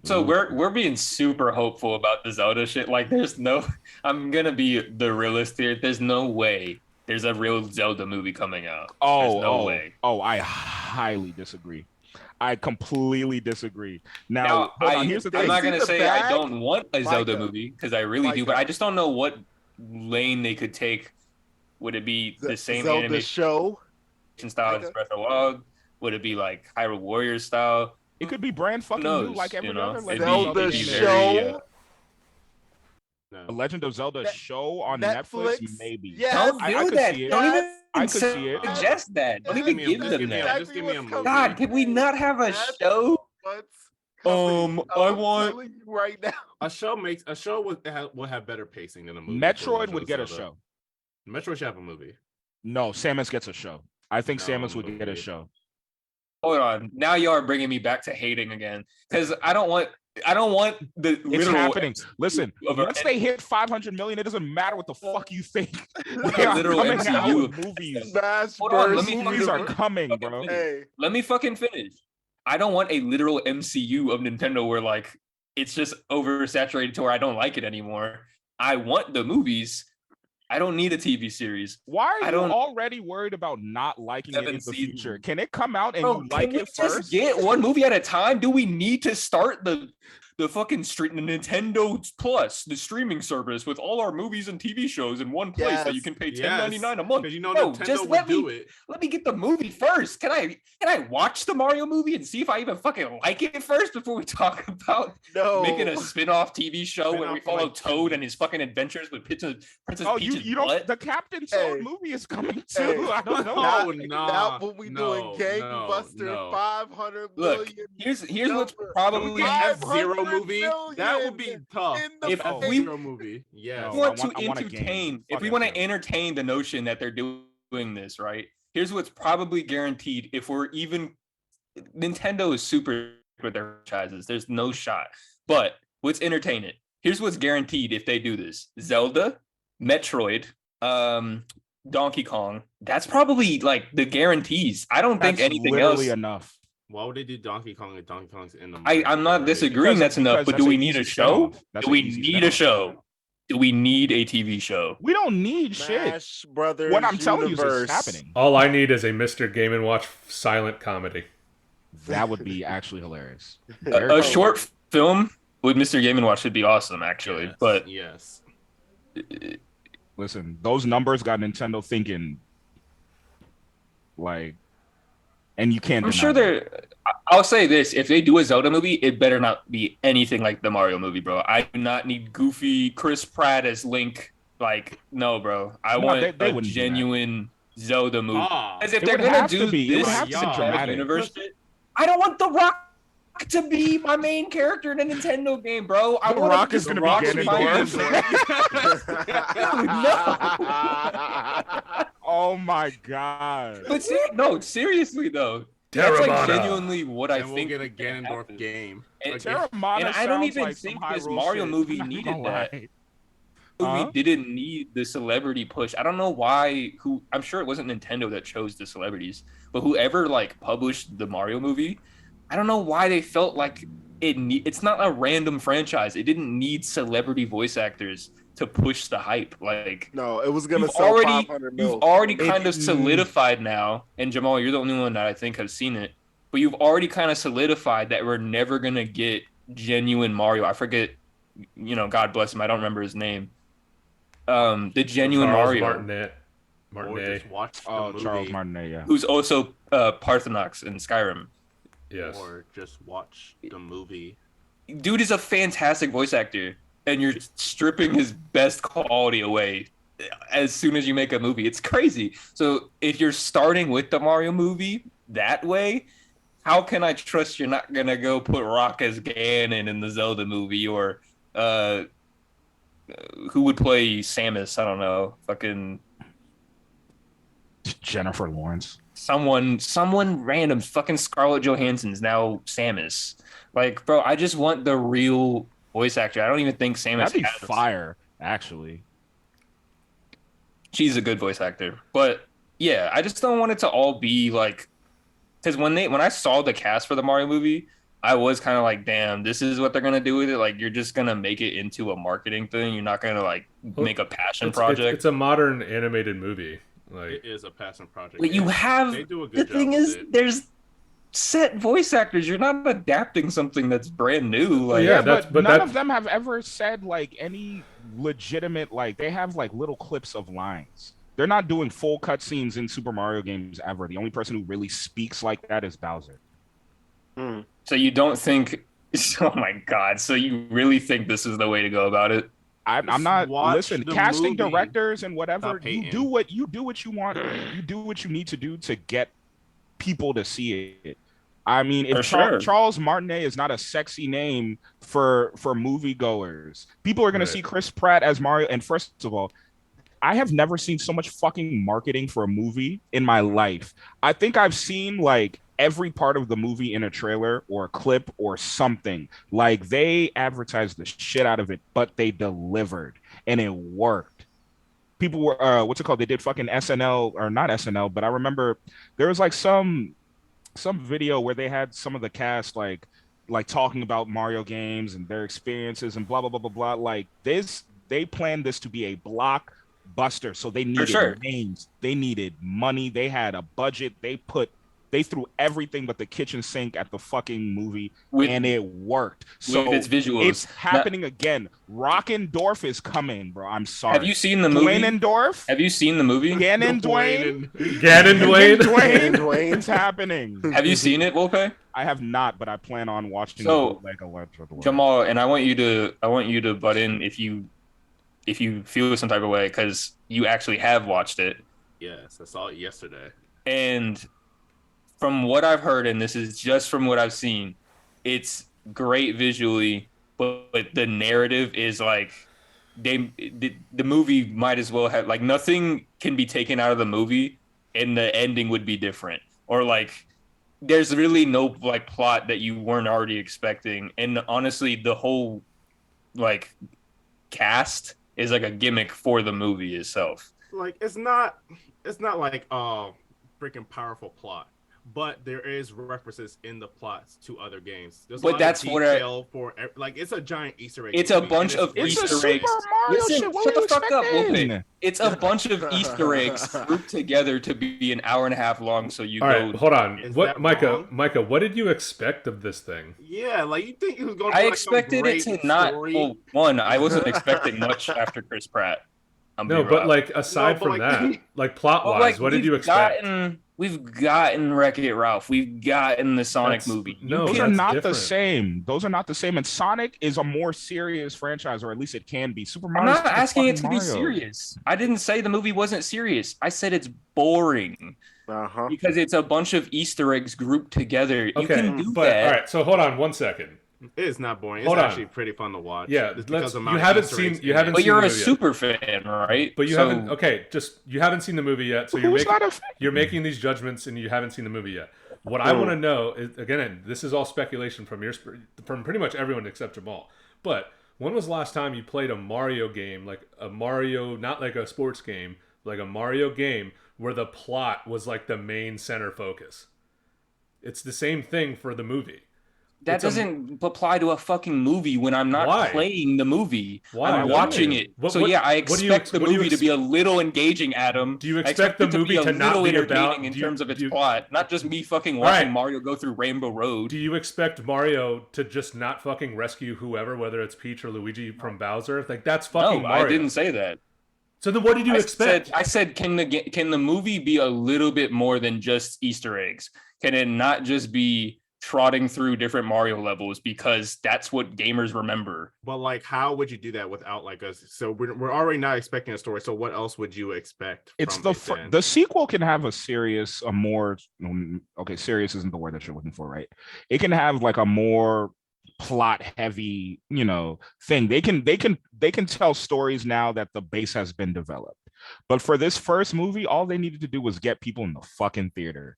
S6: so we're being super hopeful about the Zelda shit. Like, there's no. I'm gonna be the realist here. There's no way there's a real Zelda movie coming out. There's no way.
S1: I highly disagree. I completely disagree. Now, hold on, here's the
S6: I'm
S1: thing.
S6: not gonna
S4: the
S6: say I
S4: bag?
S6: don't want a Zelda
S4: Micah.
S6: movie because I really do, but
S4: Micah.
S6: I just don't know what lane they could take Would it be the same
S4: Zelda
S6: animation
S4: show.
S6: style as Breath of the Wild? Would it be like Hyrule Warrior style?
S1: It could be brand fucking
S6: knows,
S1: new, like every
S6: you know?
S1: other
S6: It'd
S1: Legend
S6: be-
S1: of
S4: Zelda
S1: Zelda
S6: it'd be
S1: game.
S6: very,
S4: show.
S1: A Legend of Zelda
S4: Net-
S1: show on
S4: Netflix.
S1: Netflix, maybe.
S4: Yes.
S6: Don't
S1: I
S6: do
S1: could
S6: that.
S1: see it.
S6: Don't even
S1: I could see it.
S6: suggest that. Don't
S4: Just
S6: even
S3: give me a-
S6: give
S3: just
S6: them
S3: give me a-
S6: that.
S3: just give me a movie.
S6: God, can we not have a
S4: That's
S6: show?
S4: What's
S6: I
S4: I'm
S6: want-
S4: telling you right now.
S3: A show will have better pacing than a movie.
S1: Metroid would get a show.
S3: Metroid should have a movie.
S1: No, Samus gets a show. I think
S3: No,
S1: Samus would get a
S3: movie.
S1: show.
S6: Hold on. Now you are bringing me back to hating again because I don't want the
S1: It's
S6: literal
S1: happening. Listen,
S6: of a-
S1: once they hit 500 million, it doesn't matter what the fuck you think.
S6: The
S1: They are
S6: literal
S1: coming out
S6: MCU.
S1: with movies.
S4: Smash
S6: Hold on, let
S4: Bros.
S6: me-
S1: Movies are
S4: universe.
S1: coming, bro.
S4: Hey,
S6: Let me fucking finish. I don't want a literal MCU of Nintendo where like it's just oversaturated to where I don't like it anymore. I want the movies. I don't need a TV series.
S1: Why are
S6: I
S1: you
S6: don't-
S1: already worried about not liking it in
S6: 7
S1: the
S6: seasons.
S1: future? Can it come out and
S6: Bro,
S1: you like
S6: can we
S1: it
S6: just
S1: first?
S6: get one movie at a time? Do we need to start the fucking street the Nintendo Plus, the streaming service with all our movies and TV shows in one place that you
S4: Yes.
S6: can pay $10.99 a month?
S3: Because you know
S6: No,
S3: Nintendo
S6: just
S3: would
S6: let
S3: do
S6: me
S3: it.
S6: let me get the movie first. Can I watch the Mario movie and see if I even fucking like it first before we talk about
S4: no.
S6: making a spin-off TV show where we
S3: Spin-off for,
S6: follow
S3: like, 10
S6: Toad and
S3: years.
S6: his fucking adventures with Princess
S1: Oh,
S6: Peach's
S1: you don't.
S6: butt?
S1: The Captain Toad
S4: Hey.
S1: movie is coming too.
S4: Hey.
S1: I don't know.
S3: No,
S4: Not,
S3: nah,
S4: not what we
S3: no,
S4: doing, gangbuster,
S3: no.
S4: 500
S6: Look,
S4: million.
S6: here's what's
S4: number.
S6: probably
S3: Can we get F-Zero
S4: 500
S3: movie? That would be
S4: million
S3: tough.
S4: in the
S6: If
S4: face.
S6: we-
S3: F-Zero movie, yes.
S6: we
S1: No,
S6: want
S1: I want a game.
S6: entertain, if
S1: Fuck
S6: we want to
S1: F-Zero.
S6: entertain the notion that they're doing this, right? Here's what's probably guaranteed if we're even Nintendo is super with their franchises. There's no shot. But let's entertain it. Here's what's guaranteed if they do this. Zelda, Metroid, Donkey Kong. That's probably like the guarantees. I don't think
S1: That's
S6: anything else.
S1: literally enough.
S3: Why would they do Donkey Kong if Donkey Kong's in the
S6: I'm not disagreeing that's enough, but do we need a show? Do we need a show? Do we need a TV show?
S1: We don't need shit.
S4: Smash Brothers
S1: What I'm telling you
S4: universe.
S1: is happening.
S2: All I need is a Mr. Game and Watch silent comedy.
S1: That would be actually hilarious.
S6: A short film with Mr. Game & Watch would be awesome, actually.
S3: Yes,
S6: But
S3: yes.
S1: Listen, those numbers got Nintendo thinking, like, and you can't.
S6: I'm
S1: deny
S6: sure
S1: that.
S6: they're. I'll say this: if they do a Zelda movie, it better not be anything like the Mario movie, bro. I do not need goofy Chris Pratt as Link. Like, no, bro. I
S1: No,
S6: want
S1: they
S6: a
S1: wouldn't do that.
S6: genuine Zelda movie.
S3: Ah,
S6: As if
S1: It
S6: they're
S1: would
S6: gonna
S1: have to
S6: do
S1: be. It would
S6: this
S1: have to be
S6: cinematic
S1: dramatic.
S6: universe shit, I don't want The Rock to be my main character in a Nintendo game, bro. I
S1: The
S6: want
S1: Rock is
S6: The
S1: gonna
S6: Rock
S1: be
S6: to
S1: Ganondorf.
S6: my-
S1: Oh my god.
S6: But seriously though, that's like
S2: Terramana.
S6: genuinely what I
S3: and we'll
S6: think.
S3: get a
S6: is gonna
S3: Ganondorf
S6: happen.
S3: game.
S6: And-
S3: Again.
S1: Terramana
S6: And I don't
S1: sounds
S6: even
S1: like some
S6: think this
S1: Hyrule
S6: Mario
S1: shit.
S6: movie
S1: I'm not
S6: needed
S1: gonna
S6: that.
S1: lie.
S6: movie
S1: Huh?
S6: didn't need the celebrity push. I don't know why. I'm sure it wasn't Nintendo that chose the celebrities, but whoever like published the Mario movie, I don't know why they felt like it's not a random franchise. It didn't need celebrity voice actors to push the hype. Like
S4: No, it was gonna
S6: you've
S4: sell
S6: already
S4: 500 mil.
S6: you've already
S1: It-
S6: kind of solidified now, and Jamal, you're the only one that I think has seen it. But you've already kind of solidified that we're never gonna get genuine Mario. I forget, God bless him. I don't remember his name. The genuine
S2: Charles
S6: Mario,
S2: Martinet.
S3: Or
S2: Martinet.
S3: just watch the
S1: Oh,
S3: movie.
S1: Charles Martinet, yeah.
S6: who's also Parthenox in Skyrim.
S2: Yes.
S3: Or just watch the movie.
S6: Dude is a fantastic voice actor, and you're stripping his best quality away as soon as you make a movie. It's crazy. So if you're starting with the Mario movie that way, how can I trust you're not gonna go put Rock as Ganon in the Zelda movie, or who would play Samus? I don't know. Fucking
S1: Jennifer Lawrence.
S6: someone random. Fucking Scarlett Johansson's now Samus. Like, bro, I just want the real voice actor. I don't even think Samus
S1: That'd be
S6: has-
S1: fire, actually.
S6: She's a good voice actor, but yeah, I just don't want it to all be like, because when I saw the cast for the Mario movie, I was kind of like, damn, this is what they're gonna do with it. Like, you're just gonna make it into a marketing thing. You're not gonna like make a passion project.
S2: It's a modern animated movie. Like
S3: It is a passion project.
S6: But you
S3: and
S6: have
S3: they do a
S6: the
S3: good job
S6: thing
S3: with
S6: is,
S3: it.
S6: there's set voice actors. You're not adapting something that's brand new. Like,
S2: Yeah,
S1: but none
S2: that's-
S1: of them have ever said like any legitimate, like they have like little clips of lines. They're not doing full cutscenes in Super Mario games ever. The only person who really speaks like that is Bowser.
S6: So you don't think? Oh my God! So you really think this is the way to go about it?
S1: I'm not.
S3: watch
S1: Listen,
S3: the
S1: casting
S3: movie.
S1: directors and whatever.
S3: Stop
S1: You
S3: hating.
S1: do what you want. You do what you need to do to get people to see it. I mean, if
S6: For sure.
S1: Charles Martinet is not a sexy name for moviegoers, people are going
S2: Right.
S1: to see Chris Pratt as Mario. And first of all, I have never seen so much fucking marketing for a movie in my life. I think I've seen like every part of the movie in a trailer or a clip or something. Like they advertised the shit out of it, but they delivered and it worked. People were what's it called? They did fucking SNL, or not SNL, but I remember there was like some video where they had some of the cast like talking about Mario games and their experiences and blah blah blah blah blah. Like this, they planned this to be a blockbuster, so they needed
S6: sure.
S1: names, they needed money, they had a budget, they threw everything but the kitchen sink at the fucking movie, and it worked. So
S6: its visuals.
S1: it's happening again. Rockendorf is coming, bro. I'm sorry.
S6: Have you seen the movie?
S1: Ganondorf?
S6: Have you seen the movie?
S1: Ganon Dwayne?
S2: Ganon Dwayne.
S1: Dwayne? It's happening.
S6: Have you seen it, Wopeh?
S1: I have not, but I plan on watching
S6: So,
S1: like allegedly.
S6: Jamal, and I want you to butt in if you feel some type of way, because you actually have watched it.
S3: Yes, I saw it yesterday.
S6: And from what I've heard, and this is just from what I've seen, it's great visually, but the narrative is like the movie might as well have, like, nothing can be taken out of the movie and the ending would be different, or like there's really no like plot that you weren't already expecting. And honestly, the whole like cast is like a gimmick for the movie itself.
S3: Like it's not like freaking powerful plot, but there is references in the plots to other games. There's a
S6: But
S3: lot
S6: that's
S3: of
S6: what
S3: detail for like it's a giant Easter egg.
S6: It's a
S3: movie,
S6: bunch
S3: and
S6: of
S1: It's a
S6: Easter
S1: Super
S6: eggs.
S1: Mario
S6: Listen,
S1: shit. What
S6: shut
S1: are
S6: the
S1: you
S6: fuck up,
S1: expecting?
S6: Wopeh. It's a bunch of Easter eggs grouped together to be an hour and a half long. So you
S2: All
S6: go.
S2: right, hold on.
S3: Is
S2: What,
S3: that
S2: Micah?
S3: wrong?
S2: Micah, what did you expect of this thing?
S3: Yeah, like you think it was going to
S6: I
S3: be like some
S6: expected it
S3: great
S6: to not.
S3: story?
S6: Well, one, I wasn't expecting much after Chris Pratt. I'm
S2: No,
S6: being
S2: but
S6: real.
S2: like aside
S3: No, but,
S2: from
S3: like-
S2: that, like plot
S6: Well,
S2: wise,
S6: like,
S2: what did
S6: we've
S2: you expect?
S6: We've gotten Wreck-It Ralph. We've gotten the Sonic
S2: That's-
S6: movie.
S2: no,
S1: Those
S2: that's
S1: are not the
S2: different.
S1: same. Those are not the same. And Sonic is a more serious franchise, or at least it can be. Super
S6: I'm
S1: Mario.
S6: not asking it to be serious. I didn't say the movie wasn't serious. I said it's boring
S4: Uh-huh.
S6: because it's a bunch of Easter eggs grouped together. You
S2: Okay,
S6: can do
S2: but
S6: that.
S2: all right. So hold on 1 second.
S3: It is not boring. It's
S2: Hold on.
S3: actually pretty fun to watch.
S2: Yeah,
S3: Just
S2: let's-
S3: because of
S2: you
S3: the amount of
S2: haven't
S3: Easter
S2: seen-
S3: eggs
S2: you
S3: in
S2: haven't
S3: it.
S6: But
S2: seen
S6: you're
S2: the
S6: a
S2: movie yet.
S6: super fan, right?
S2: But you
S6: So-
S2: haven't. Okay, just you haven't seen the movie yet, so
S1: Who's not a fan?
S2: you're making these judgments and you haven't seen the movie yet. What I want to know is, again, this is all speculation from from pretty much everyone except Jamal. But when was the last time you played a Mario game, like a Mario, not like a sports game, like a Mario game where the plot was like the main center focus? It's the same thing for the movie.
S6: That
S2: It's
S6: doesn't apply to a fucking movie when I'm not
S2: Why?
S6: playing the movie.
S2: Why?
S6: I'm
S2: Why?
S6: watching it.
S2: What-
S6: so
S2: what-
S6: yeah, I
S2: what do you
S6: expect the
S2: what do you
S6: movie to be a little engaging, Adam.
S2: Do you
S6: I
S2: expect the
S6: it
S2: movie
S6: be
S2: to
S6: a
S2: not
S6: little
S2: be
S6: entertaining
S2: about-
S6: in
S2: do you-
S6: terms of its
S2: do you-
S6: plot, not just me fucking
S2: All
S6: watching
S2: right.
S6: Mario go through Rainbow Road.
S2: Do you expect Mario to just not fucking rescue whoever, whether it's Peach or Luigi from Bowser? Like that's fucking
S6: No,
S2: Mario.
S6: I didn't say that.
S2: So then, what did you expect?
S6: I said, can the movie be a little bit more than just Easter eggs? Can it not just be trotting through different Mario levels, because that's what gamers remember?
S3: But like, how would you do that without like us? So we're already not expecting a story. So what else would you expect?
S1: It's
S3: from
S1: the
S3: it then?
S1: the sequel can have a more okay, serious isn't the word that you're looking for, right? It can have like a more plot heavy, thing. They can tell stories now that the base has been developed. But for this first movie, all they needed to do was get people in the fucking theater.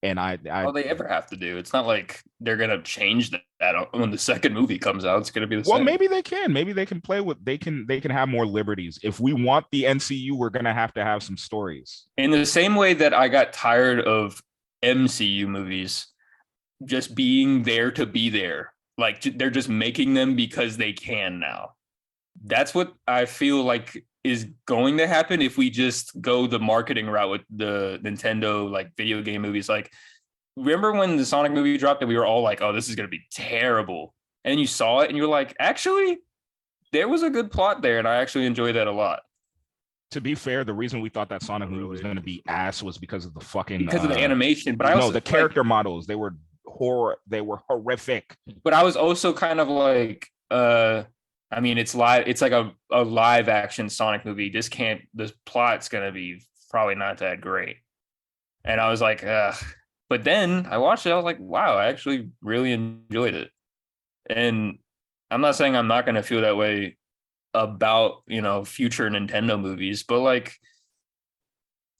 S1: And
S6: All they ever have to do. It's not like they're gonna change that when the second movie comes out. It's gonna be the
S1: well,
S6: same.
S1: maybe they can. Maybe they can play with. They can have more liberties. If we want the NCU, we're gonna have to have some stories.
S6: In the same way that I got tired of MCU movies just being there to be there, like they're just making them because they can now. That's what I feel like is going to happen if we just go the marketing route with the Nintendo like video game movies. Like, remember when the Sonic movie dropped and we were all like, oh, this is going to be terrible. And you saw it and you're like, actually, there was a good plot there. And I actually enjoyed that a lot.
S1: To be fair, the reason we thought that Sonic movie was going to be ass was because of the fucking
S6: of the animation. But I also
S1: the character models, they were horrific.
S6: But I was also kind of like, I mean, it's live. It's like a live action Sonic movie. The plot's gonna be probably not that great. And I was like, ugh. But then I watched it. I was like, wow, I actually really enjoyed it. And I'm not saying I'm not gonna feel that way about, future Nintendo movies, but like,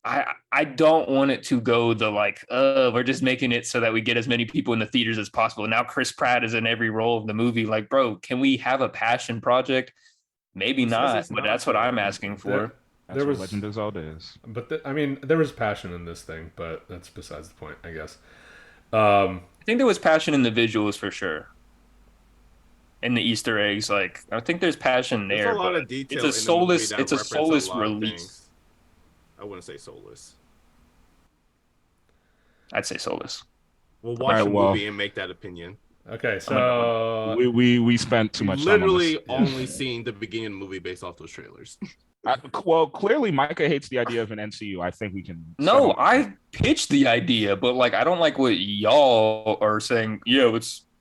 S6: I don't want it to go the like, we're just making it so that we get as many people in the theaters as possible. Now Chris Pratt is in every role of the movie. Like, bro, can we have a passion project? Maybe not, but that's what I'm asking for.
S1: That's what Legend of Zelda is.
S2: But there was passion in this thing, but that's besides the point, I guess.
S6: I think there was passion in the visuals for sure. In the Easter eggs, like I think there's passion there.
S3: There's a lot of detail.
S6: It's a soulless. It's a soulless release.
S3: I wouldn't say soulless.
S6: I'd say soulless.
S3: We'll watch the movie and make that opinion.
S2: Okay, so
S1: we spent too much time on this.
S3: Only seeing the beginning of the movie based off those trailers.
S1: Well, clearly Micah hates the idea of an NCU. I think we can.
S6: No, I pitched the idea, but like I don't like what y'all are saying. Yeah,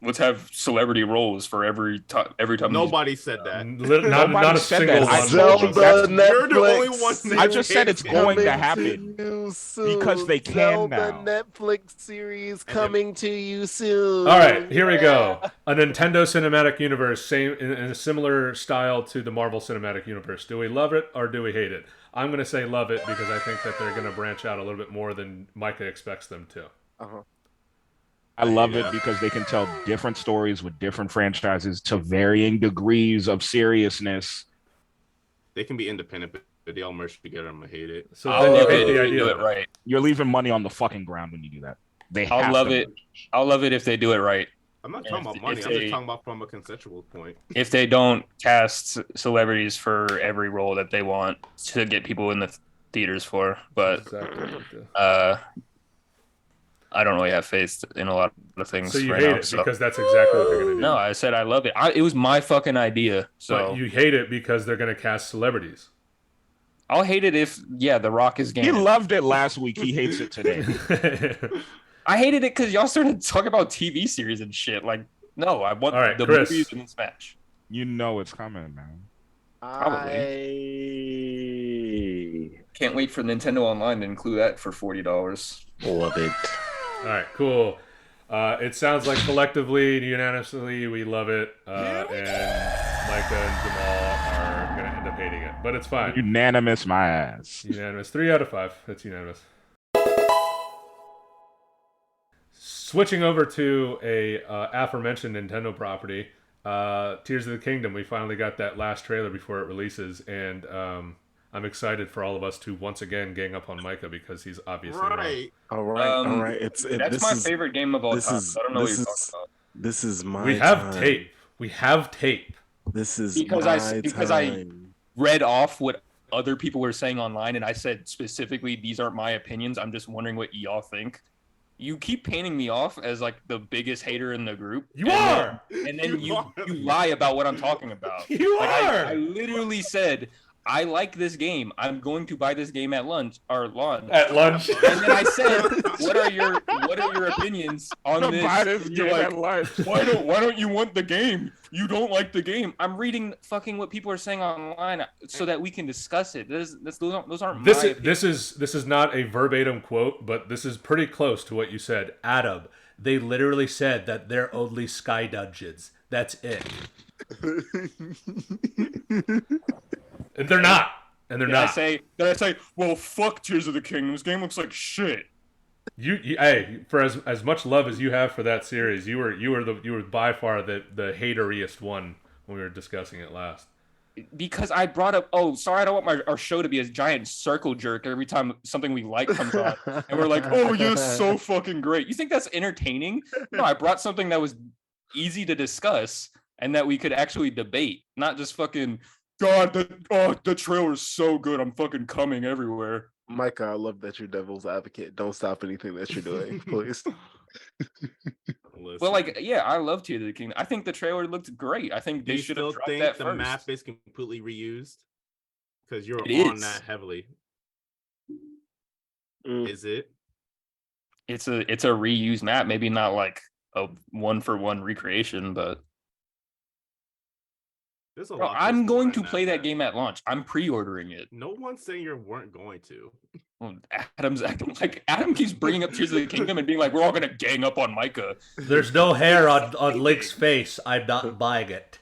S6: let's have celebrity roles for every time.
S3: Nobody said that.
S2: Not a single one.
S4: Zelda,
S3: You're the only one.
S1: I just said it's going to happen because they can now.
S4: Netflix series coming to you soon.
S2: All right, here we go. A Nintendo Cinematic Universe, same in a similar style to the Marvel Cinematic Universe. Do we love it or do we hate it? I'm going to say love it because I think that they're going to branch out a little bit more than Micah expects them to.
S1: I love it because they can tell different stories with different franchises to varying degrees of seriousness.
S3: They can be independent, but they all merge together. I'm gonna hate it.
S2: So then you hate the idea.
S6: Do it right.
S1: You're leaving money on the fucking ground when you do that.
S6: I'll love it. I'll love it if they do it right.
S3: I'm not talking about money. I'm just talking about from a conceptual point.
S6: If they don't cast celebrities for every role that they want to get people in the theaters for, but I don't really have faith in a lot of things.
S2: So you
S6: right
S2: hate
S6: now,
S2: it because that's exactly what they're going to do.
S6: No, I said I love it. It was my fucking idea. So
S2: but you hate it because they're going to cast celebrities.
S6: I'll hate it if The Rock is Ganon.
S1: He loved it last week. He hates it today.
S6: I hated it because y'all started talking about TV series and shit. Like, no, I want the
S2: Chris.
S6: movies in this match.
S1: You know it's coming, man.
S6: Probably. Can't wait for Nintendo Online to include that for $40.
S4: Love it.
S2: All right, cool. It sounds like collectively, unanimously, we love it. And Micah and Jamal are going to end up hating it. But it's fine.
S1: Unanimous, my ass.
S2: Unanimous. 3 out of 5. That's unanimous. Switching over to a aforementioned Nintendo property, Tears of the Kingdom. We finally got that last trailer before it releases. And I'm excited for all of us to once again gang up on Micah because he's obviously
S3: right.
S4: All right.
S6: That's my favorite game of all time. I don't know what you're talking about.
S4: This is my.
S2: We have tape. We have tape.
S4: This is
S6: because I read off what other people were saying online, and I said specifically, these aren't my opinions. I'm just wondering what y'all think. You keep painting me off as like the biggest hater in the group.
S2: You are.
S6: And then you lie about what I'm talking about.
S2: You are.
S6: I literally said, I like this game. I'm going to buy this game at lunch.
S2: At lunch.
S6: And then I said, what are your opinions on this?
S1: Buy this game at lunch.
S6: Why don't you want the game? You don't like the game. I'm reading fucking what people are saying online so that we can discuss it. Those aren't my opinions.
S2: This is not a verbatim quote, but this is pretty close to what you said. Adam, they literally said that they're only Sky Dungeons. That's it. And they're not. And they're not.
S6: Did I say, well, fuck Tears of the Kingdom. This game looks like shit.
S2: Hey, for as much love as you have for that series, you were by far the hateriest one when we were discussing it last.
S6: Because I brought up, I don't want our show to be a giant circle jerk every time something we like comes on. And we're like, oh, you're so fucking great. You think that's entertaining? No, I brought something that was easy to discuss and that we could actually debate, not just fucking... God, the trailer is so good. I'm fucking coming everywhere.
S4: Micah, I love that you're devil's advocate. Don't stop anything that you're doing, please.
S6: Well, I love Tears of the Kingdom. I think the trailer looked great. I think they should have dropped that first.
S3: The map is completely reused? because you're
S6: It
S3: on
S6: is.
S3: that heavily.
S4: Mm.
S3: Is it?
S6: It's a reused map, maybe not like a 1-for-1 recreation, but
S3: There's a
S6: bro,
S3: lot.
S6: I'm going to play that game at launch. I'm pre-ordering it.
S3: No one's saying you weren't going to.
S6: Well, Adam's acting like Adam keeps bringing up Tears of the Kingdom and being like, we're all gonna gang up on Micah.
S7: There's no hair on Link's face. I'm not buying it.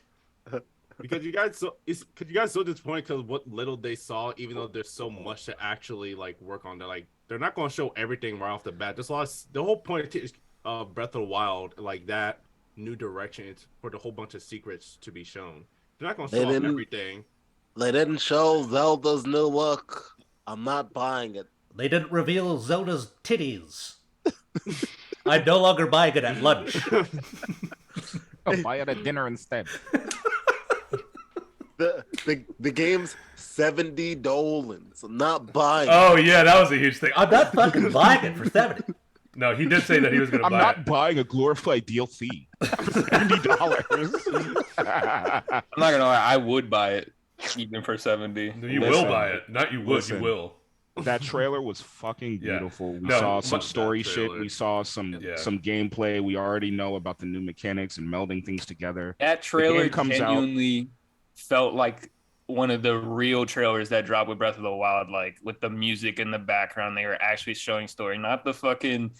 S3: Because you guys so disappointed because what little they saw, even though there's so much to actually like work on. They're not going to show everything right off the bat. There's a lot. The whole point of Breath of the Wild, like that new direction, for the whole bunch of secrets to be shown. They're not going to show off everything.
S8: They didn't show Zelda's new look. I'm not buying it.
S7: They didn't reveal Zelda's titties. I'm no longer buying it at lunch.
S1: I'll buy it at dinner instead.
S8: The game's $70. I'm not buying.
S2: Oh yeah, that was a huge thing. I'm not fucking buying it for 70. No, he did say that he was going to buy it.
S1: I'm not buying a glorified DLC for $70.
S6: I'm not gonna lie, I would buy it even for 70.
S2: You will buy it. Not you would,
S1: Listen.
S2: you will.
S1: That trailer was fucking beautiful. We
S2: No,
S1: saw some
S3: fuck
S1: story
S3: that
S1: shit.
S3: trailer.
S1: We saw some gameplay. We already know about the new mechanics and melding things together.
S6: That trailer
S1: game comes out-
S6: genuinely felt like one of the real trailers that dropped with Breath of the Wild, like with the music in the background. They were actually showing story, not the fucking.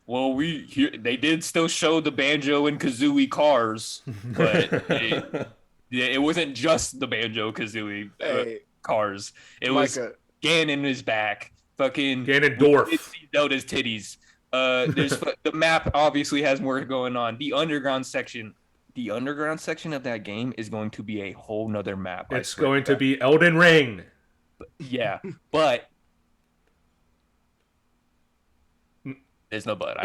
S6: Well, they did still show the Banjo and Kazooie cars, but it wasn't just the Banjo Kazooie cars. It was Ganon is back. Fucking
S2: Ganondorf.
S6: It's Zelda's titties. There's the map obviously has more going on. The underground section of that game is going to be a whole nother map.
S2: It's going to be Elden Ring.
S6: Yeah, but there's no but.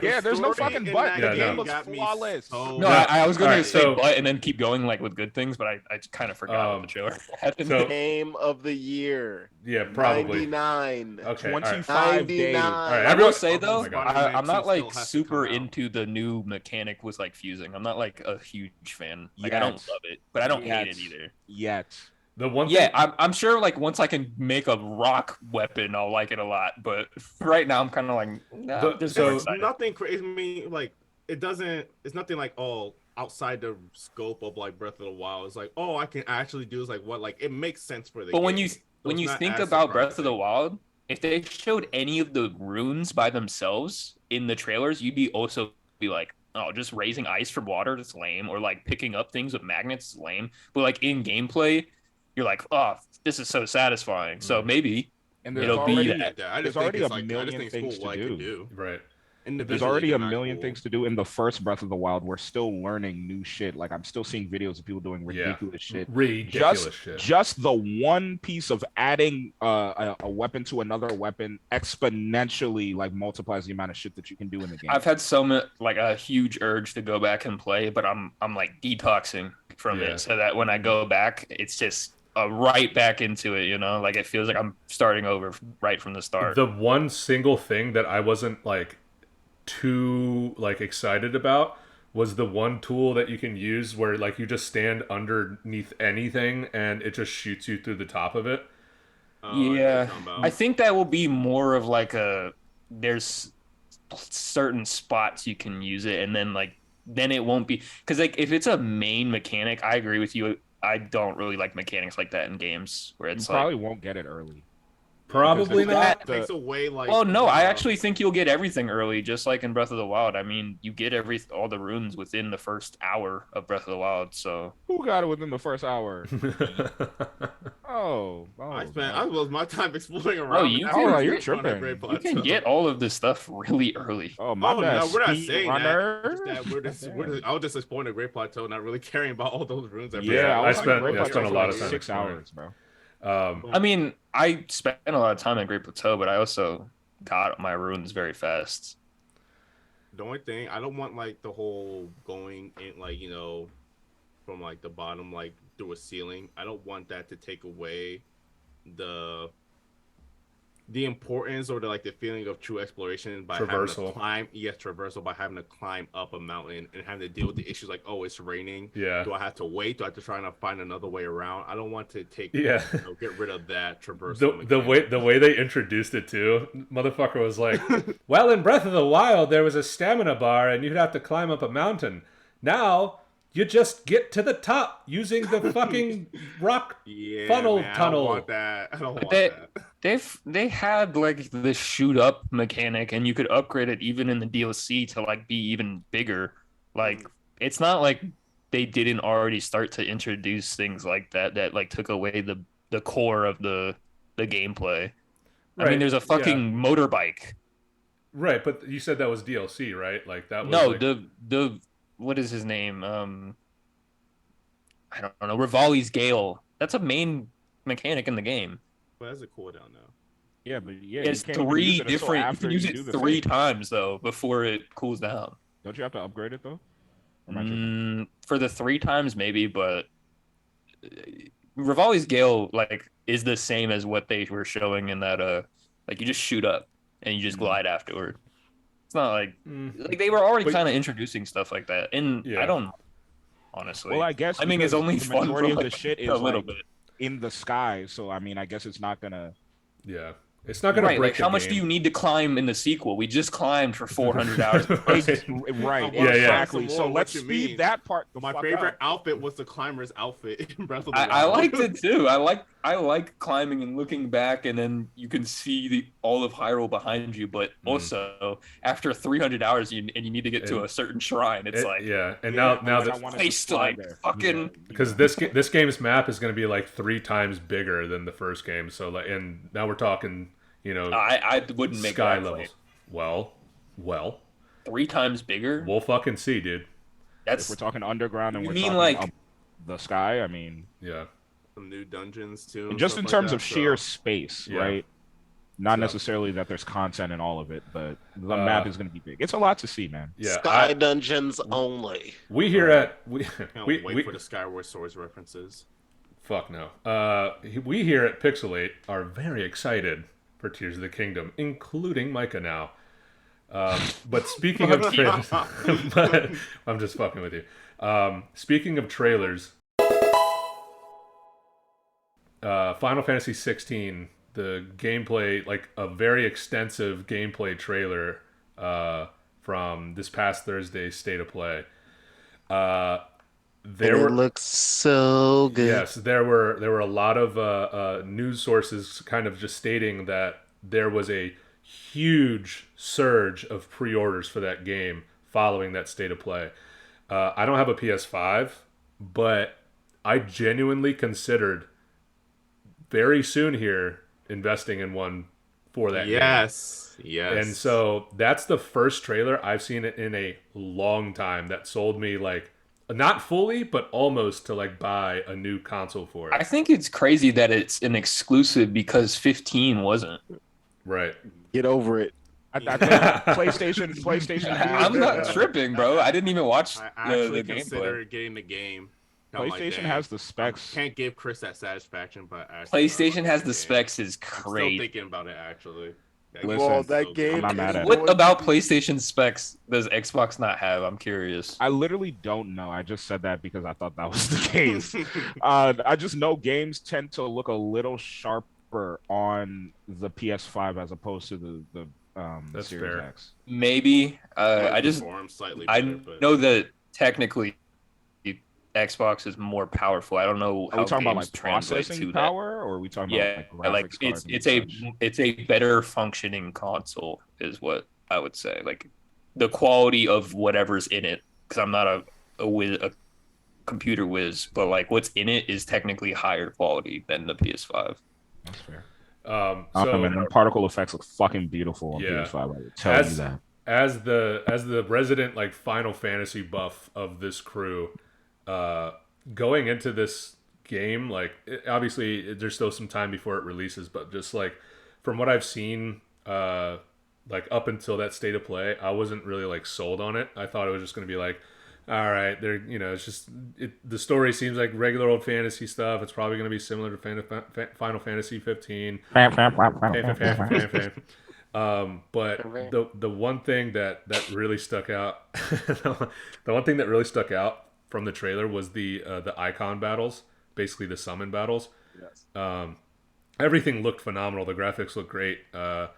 S1: Yeah, there's no fucking but. The game looks flawless.
S6: No, I was going to say but and then keep going like with good things, but I kind of forgot what the trailer had.
S8: Game of the year.
S2: Yeah, probably
S8: 99.
S2: Okay,
S1: 25 days.
S8: All
S2: right,
S6: I will say though,
S3: God.
S6: I'm not like
S3: Still has to
S6: super
S3: come out.
S6: into the new mechanic with like fusing. I'm not like a huge fan. Like I don't love it, but I don't hate it either.
S1: Yet.
S2: The one
S6: Yeah, I'm sure like once I can make a rock weapon, I'll like it a lot. But right now I'm kind of like, nah,
S3: Nothing crazy. I mean, like it's nothing like outside the scope of like Breath of the Wild. It's like, I can actually do is like what, like it makes sense for the
S6: But
S3: game.
S6: when you think about Breath of the Wild, if they showed any of the runes by themselves in the trailers, you'd also be like, oh, just raising ice from water, that's lame. Or like picking up things with magnets is lame. But like in gameplay, you're like, oh, this is so satisfying. So maybe
S1: And there's
S6: it'll
S1: already,
S6: be that.
S1: there's already a million things to do.
S2: Right.
S1: There's already a million things to do in the first Breath of the Wild. We're still learning new shit. Like I'm still seeing videos of people doing ridiculous shit. Just the one piece of adding a weapon to another weapon exponentially like multiplies the amount of shit that you can do in the game.
S6: I've had a huge urge to go back and play, but I'm like detoxing from it so that when I go back, it's just right back into it, you know? Like it feels like I'm starting over right from the start.
S2: The one single thing that I wasn't like too like excited about was the one tool that you can use where like you just stand underneath anything and it just shoots you through the top of it.
S6: I think that will be more of like there's certain spots you can use it, and then it won't be, because like if it's a main mechanic, I agree with you. I don't really like mechanics like that in games where it's
S1: you probably won't get it early.
S2: Probably not.
S3: Takes away like.
S6: Well, no, I actually think you'll get everything early, just like in Breath of the Wild. I mean, you get all the runes within the first hour of Breath of the Wild. So
S1: who got it within the first hour?
S3: I spent my time exploring around.
S6: You're tripping. You can get all of this stuff really early.
S1: Oh my God!
S3: No, we're not saying that. I was just exploring the Great Plateau, not really caring about all those runes.
S2: I spent a lot of time.
S1: 6 hours, bro.
S6: I mean, I spent a lot of time in Great Plateau, but I also got my runes very fast.
S3: The only thing, I don't want like the whole going in, like, you know, from like the bottom, like through a ceiling. I don't want that to take away the the importance or the feeling of true exploration by
S2: Traversal.
S3: having to climb, traversal by having to climb up a mountain and having to deal with the issues like, oh, it's raining.
S2: Yeah.
S3: Do I have to wait? Do I have to try and find another way around? I don't want to get rid of that traversal.
S2: The way they introduced it too, motherfucker was like, well, in Breath of the Wild there was a stamina bar and you'd have to climb up a mountain. Now you just get to the top using the fucking rock funnel tunnel.
S3: I don't want that.
S6: They had like the shoot up mechanic, and you could upgrade it even in the DLC to like be even bigger. Like it's not like they didn't already start to introduce things like that like took away the core of the gameplay. Right. I mean, there's a fucking motorbike.
S2: Right, but you said that was DLC, right? Like that was
S6: the what is his name? I don't know. Rivali's Gale. That's a main mechanic in the game.
S3: Well, that's a cooldown now.
S1: Yeah, but
S6: it's three different. You can use it 3 times though before it cools down.
S1: Don't you have to upgrade it though?
S6: For the 3 times maybe, but Rivali's Gale like is the same as what they were showing in that like you just shoot up and you just glide afterward. It's not like they were already kind of introducing stuff like that, and I don't know, honestly.
S1: Well, I guess
S6: is only
S1: the
S6: fun
S1: majority
S6: for
S1: of the shit is
S6: a little bit
S1: in the sky. So I mean, I guess it's not gonna.
S2: Yeah, it's not gonna break
S6: like
S2: the
S6: how much
S2: game.
S6: do you need to climb in the sequel? We just climbed for 400 hours.
S1: Right.
S2: Yeah,
S1: exactly. So let's speed that part.
S3: My favorite outfit was the climber's outfit in Breath of the Wild.
S6: I liked it too. I like climbing and looking back, and then you can see all of Hyrule behind you. But also, after 300 hours, you need to get to a certain shrine. It's
S2: now the
S6: place to like fucking
S2: because this game's map is going to be like 3 times bigger than the first game. So like, and now we're talking,
S6: I wouldn't make
S2: sky
S6: that
S2: levels.
S6: Claim.
S2: Well,
S6: 3 times bigger.
S2: We'll fucking see, dude.
S1: If we're talking underground and we're talking
S6: like
S1: the sky, I mean,
S3: some new dungeons too.
S1: And just in terms of sheer space, right? Not necessarily that there's content in all of it, but the map is going to be big. It's a lot to see, man.
S8: Yeah, sky dungeons only.
S2: We here
S3: wait for the Skyward Swords references.
S2: Fuck no. We here at PixelHate are very excited for Tears of the Kingdom, including Micah now. But speaking of trailers, I'm just fucking with you. Speaking of trailers, Final Fantasy 16, the gameplay, like a very extensive gameplay trailer from this past Thursday's State of Play.
S8: It looks so good.
S2: Yes, there were a lot of news sources kind of just stating that there was a huge surge of pre-orders for that game following that State of Play. I don't have a PS5, but I genuinely considered very soon here investing in one for that game.
S3: Yes.
S2: And so that's the first trailer I've seen it in a long time that sold me like not fully, but almost to like buy a new console for it.
S6: I think it's crazy that it's an exclusive because 15 wasn't.
S2: Right.
S4: Get over it.
S1: PlayStation.
S6: I'm not tripping, bro. I didn't even watch
S3: I actually
S6: the
S3: consider
S6: gameplay.
S3: getting the game.
S1: PlayStation has the specs.
S3: Can't give Chris that satisfaction, but
S6: PlayStation has the specs is
S3: I'm
S6: great.
S3: still thinking about it actually.
S1: Listen,
S4: that game.
S1: I'm not mad at it.
S6: What about PlayStation specs does Xbox not have? I'm curious.
S1: I literally don't know. I just said that because I thought that was the case. I just know games tend to look a little sharper on the PS5 as opposed to the
S2: That's
S1: Series
S2: fair.
S1: X.
S6: Maybe. I know that technically Xbox is more powerful. I don't know
S1: Are
S6: how
S1: we talking about
S6: games
S1: like
S6: translate
S1: processing
S6: to
S1: power, or are we talking about
S6: like
S1: graphics cards and such?
S6: it's a better functioning console is what I would say. Like the quality of whatever's in it, because I'm not a computer whiz, but like what's in it is technically higher quality than the PS5.
S1: That's fair.
S2: So
S1: and particle effects look fucking beautiful on PS5. I would tell you that.
S2: As the resident like Final Fantasy buff of this crew, going into this game, like obviously there's still some time before it releases, but just like from what I've seen, like up until that State of Play, I wasn't really like sold on it. I thought it was just going to be like all right, they're it's just the story seems like regular old fantasy stuff. It's probably going to be similar to Final Fantasy 15. But the one thing that really stuck out, the one thing that really stuck out from the trailer was the icon battles, basically the summon battles.
S4: Yes.
S2: Everything looked phenomenal. The graphics looked great. I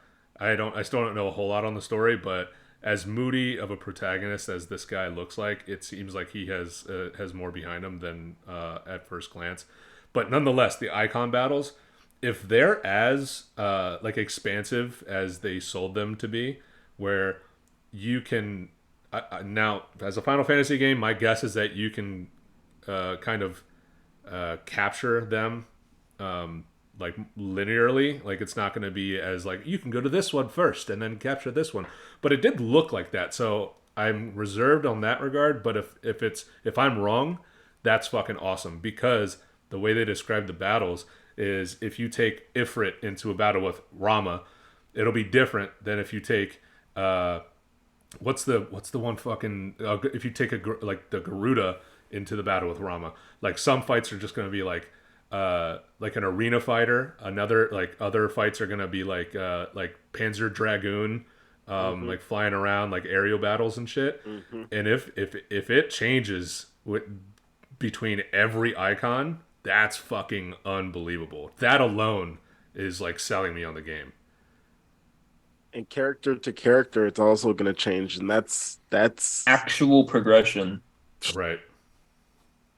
S2: still don't know a whole lot on the story, but as moody of a protagonist as this guy looks like, it seems like he has more behind him than at first glance. But nonetheless, the icon battles, if they're as like expansive as they sold them to be, where you can now as a Final Fantasy game, my guess is that you can kind of capture them like linearly. Like it's not going to be as like you can go to this one first and then capture this one, but it did look like that. So I'm reserved on that regard. But if I'm wrong, that's fucking awesome, because the way they describe the battles is if you take Ifrit into a battle with Rama, it'll be different than if you take what's the one fucking if you take like the Garuda into the battle with Rama. Like some fights are just going to be like an arena fighter. Another like other fights are going to be like Panzer Dragoon, like flying around, like aerial battles and shit. And if it changes between every icon, that's fucking unbelievable. That alone is like selling me on the game.
S4: And character to character, it's also going to change, and that's
S6: Actual progression.
S2: Right.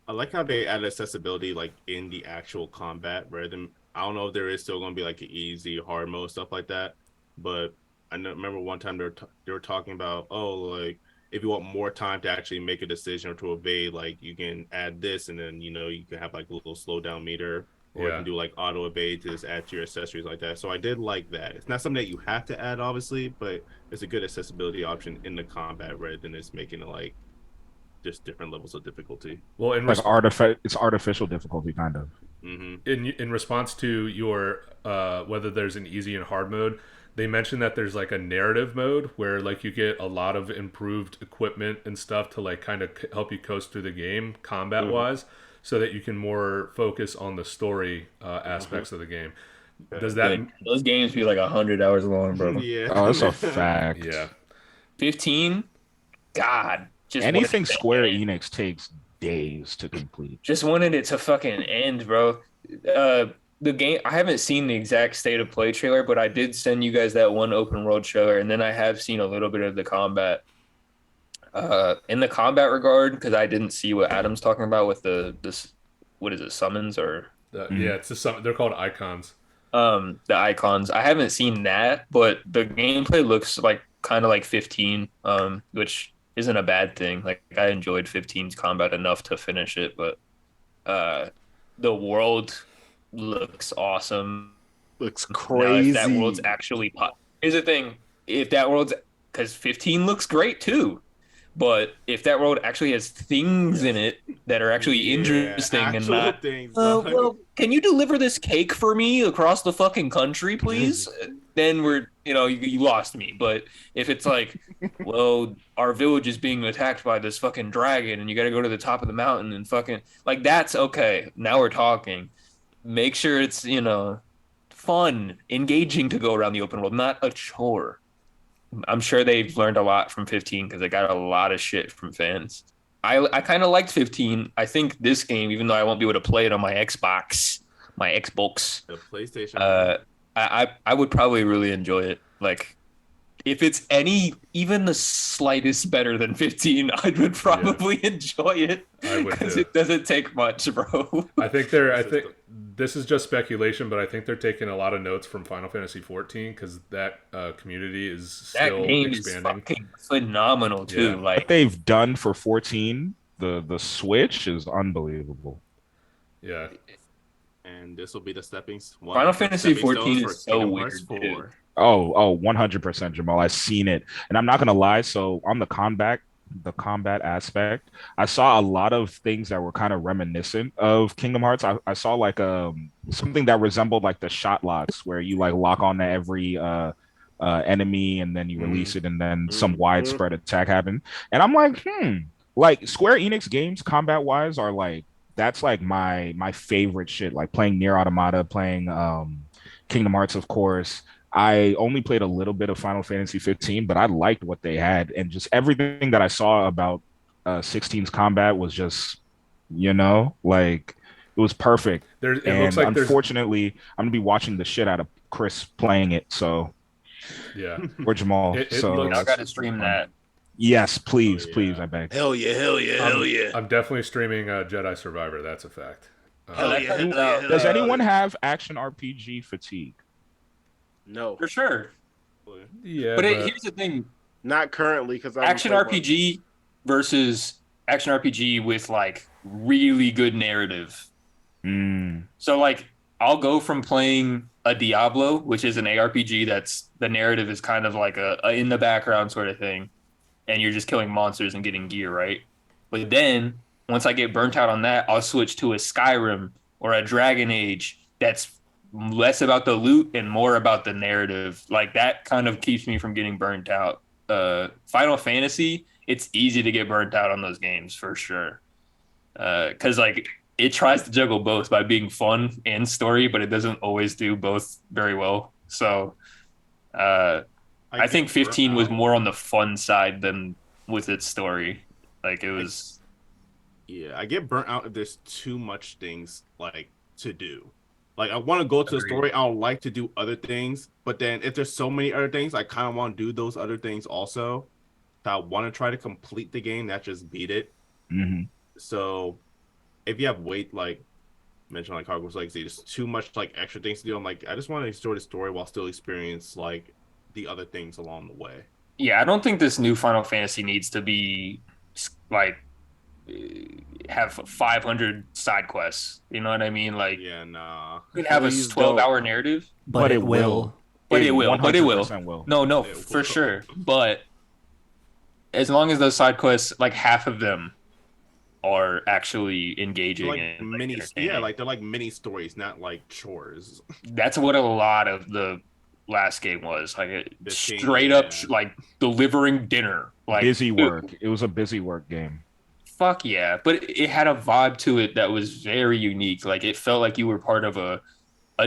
S3: I like how they add accessibility like in the actual combat rather than, I don't know if there is still going to be like an easy, hard mode, stuff like that. But I remember one time they were talking about, like if you want more time to actually make a decision or to evade, like you can add this, and then you can have like a little slowdown meter, or you can do like auto evade to just add to your accessories like that. So I did like that. It's not something that you have to add, obviously, but it's a good accessibility option in the combat rather than just making it like just different levels of difficulty.
S2: Well,
S1: Like it's artificial difficulty, kind of.
S2: In response to your whether there's an easy and hard mode, they mentioned that there's like a narrative mode where like you get a lot of improved equipment and stuff to like kind of help you coast through the game combat wise, so that you can more focus on the story aspects of the game. Does that
S6: those games be like 100 hours long, bro?
S3: Yeah.
S1: Oh, that's a fact.
S2: Yeah.
S6: 15? God. Just
S1: Anything Square Enix takes days to complete.
S6: Just wanted it to fucking end, bro. The game, I haven't seen the exact state of play trailer, but I did send you guys that one open world trailer, and then I have seen a little bit of the combat. In the combat regard, because I didn't see what Adam's talking about with this, what is it, summons or?
S2: Yeah, it's a summon. They're called icons.
S6: The icons. I haven't seen that, but the gameplay looks like kind of like 15, which isn't a bad thing. Like I enjoyed 15's combat enough to finish it, but the world looks awesome.
S4: Looks crazy.
S6: Now, if that world's actually here's the thing: if that world's, because 15 looks great too, but if that world actually has things in it that are actually interesting and not
S3: things,
S6: well, can you deliver this cake for me across the fucking country, please? Then we're, you lost me. But if it's like, well, our village is being attacked by this fucking dragon and you got to go to the top of the mountain and fucking, like, that's okay. Now we're talking. Make sure it's, fun, engaging to go around the open world, not a chore. I'm sure they've learned a lot from 15 because they got a lot of shit from fans. I kind of liked 15. I think this game, even though I won't be able to play it on my Xbox,
S3: the PlayStation,
S6: I would probably really enjoy it. Like, if it's even the slightest better than 15, I would probably enjoy it.
S2: I would
S6: because
S2: too.
S6: it doesn't take much, bro.
S2: I think this is just speculation, but I think they're taking a lot of notes from Final Fantasy 14 because that community is still
S6: that game
S2: expanding.
S6: is fucking phenomenal too.
S2: Yeah.
S6: Like
S1: What they've done for 14, the Switch is unbelievable.
S2: Yeah.
S3: and this will be the stepping.
S6: Final Fantasy 14
S3: for
S6: is so
S3: Kingdom
S6: weird,
S3: Hearts
S6: too.
S3: 4.
S1: Oh, 100%, Jamal. I've seen it, and I'm not gonna lie. So on the combat aspect, I saw a lot of things that were kind of reminiscent of Kingdom Hearts. I saw like something that resembled like the shot locks, where you like lock on to every enemy and then you release it, and then some widespread attack happened. And I'm like, like Square Enix games, combat wise, are like that's like my favorite shit. Like playing Nier Automata, playing Kingdom Hearts, of course. I only played a little bit of Final Fantasy 15, but I liked what they had, and just everything that I saw about 16's combat was just, like it was perfect.
S2: It looks
S1: And
S2: like there's
S1: unfortunately, I'm gonna be watching the shit out of Chris playing it. So
S2: yeah.
S1: or Jamal.
S2: It
S1: So
S2: looks-
S6: I gotta stream that.
S1: yes, please,
S3: Oh, yeah.
S1: please, I beg.
S8: Hell yeah, hell yeah, hell yeah.
S2: I'm definitely streaming Jedi Survivor. That's a fact.
S8: Hell
S6: that
S8: yeah,
S6: comes
S8: hell yeah,
S6: out,
S8: hell
S1: Does
S8: yeah.
S1: anyone have action RPG fatigue?
S8: No,
S6: For sure.
S2: Yeah,
S6: But here's the thing:
S8: not currently because
S6: action RPG versus action RPG with like really good narrative.
S1: Mm,
S6: So like, I'll go from playing a Diablo, which is an ARPG that's the narrative is kind of like a in the background sort of thing, and you're just killing monsters and getting gear, right? But then once I get burnt out on that, I'll switch to a Skyrim or a Dragon Age that's less about the loot and more about the narrative. Like that kind of keeps me from getting burnt out. Final Fantasy, it's easy to get burnt out on those games for sure. Because like it tries to juggle both by being fun and story, but it doesn't always do both very well. So I think 15 was more on the fun side than with its story. Like it was.
S3: Yeah, I get burnt out if there's too much things like to do. Like I want to go to the story. I don't like to do other things, but then if there's so many other things, I kind of want to do those other things also. So I want to try to complete the game, not just beat it.
S1: hmm
S3: So if you have like mentioned like Hogwarts Legacy, there's too much like extra things to do. I'm like, I just want to enjoy the story while still experience like the other things along the way.
S6: Yeah, I don't think this new Final Fantasy needs to be like have 500 side quests. You know what I mean? Like,
S3: Yeah, nah.
S6: you can have a
S8: Please
S6: 12-hour narrative,
S7: But it will.
S6: but it will.
S1: 100% will.
S6: No,
S3: It
S6: for
S3: will.
S6: sure. But as long as those side quests, like half of them, are actually engaging
S3: Like
S6: and
S3: mini,
S6: entertaining.
S3: yeah, like they're like mini stories, not like chores.
S6: That's what a lot of the last game was. Like it
S3: This game,
S6: straight up
S3: yeah.
S6: like delivering dinner. Like
S1: Busy work. It was a busy work game.
S6: Fuck yeah. But it had a vibe to it that was very unique. Like it felt like you were part of a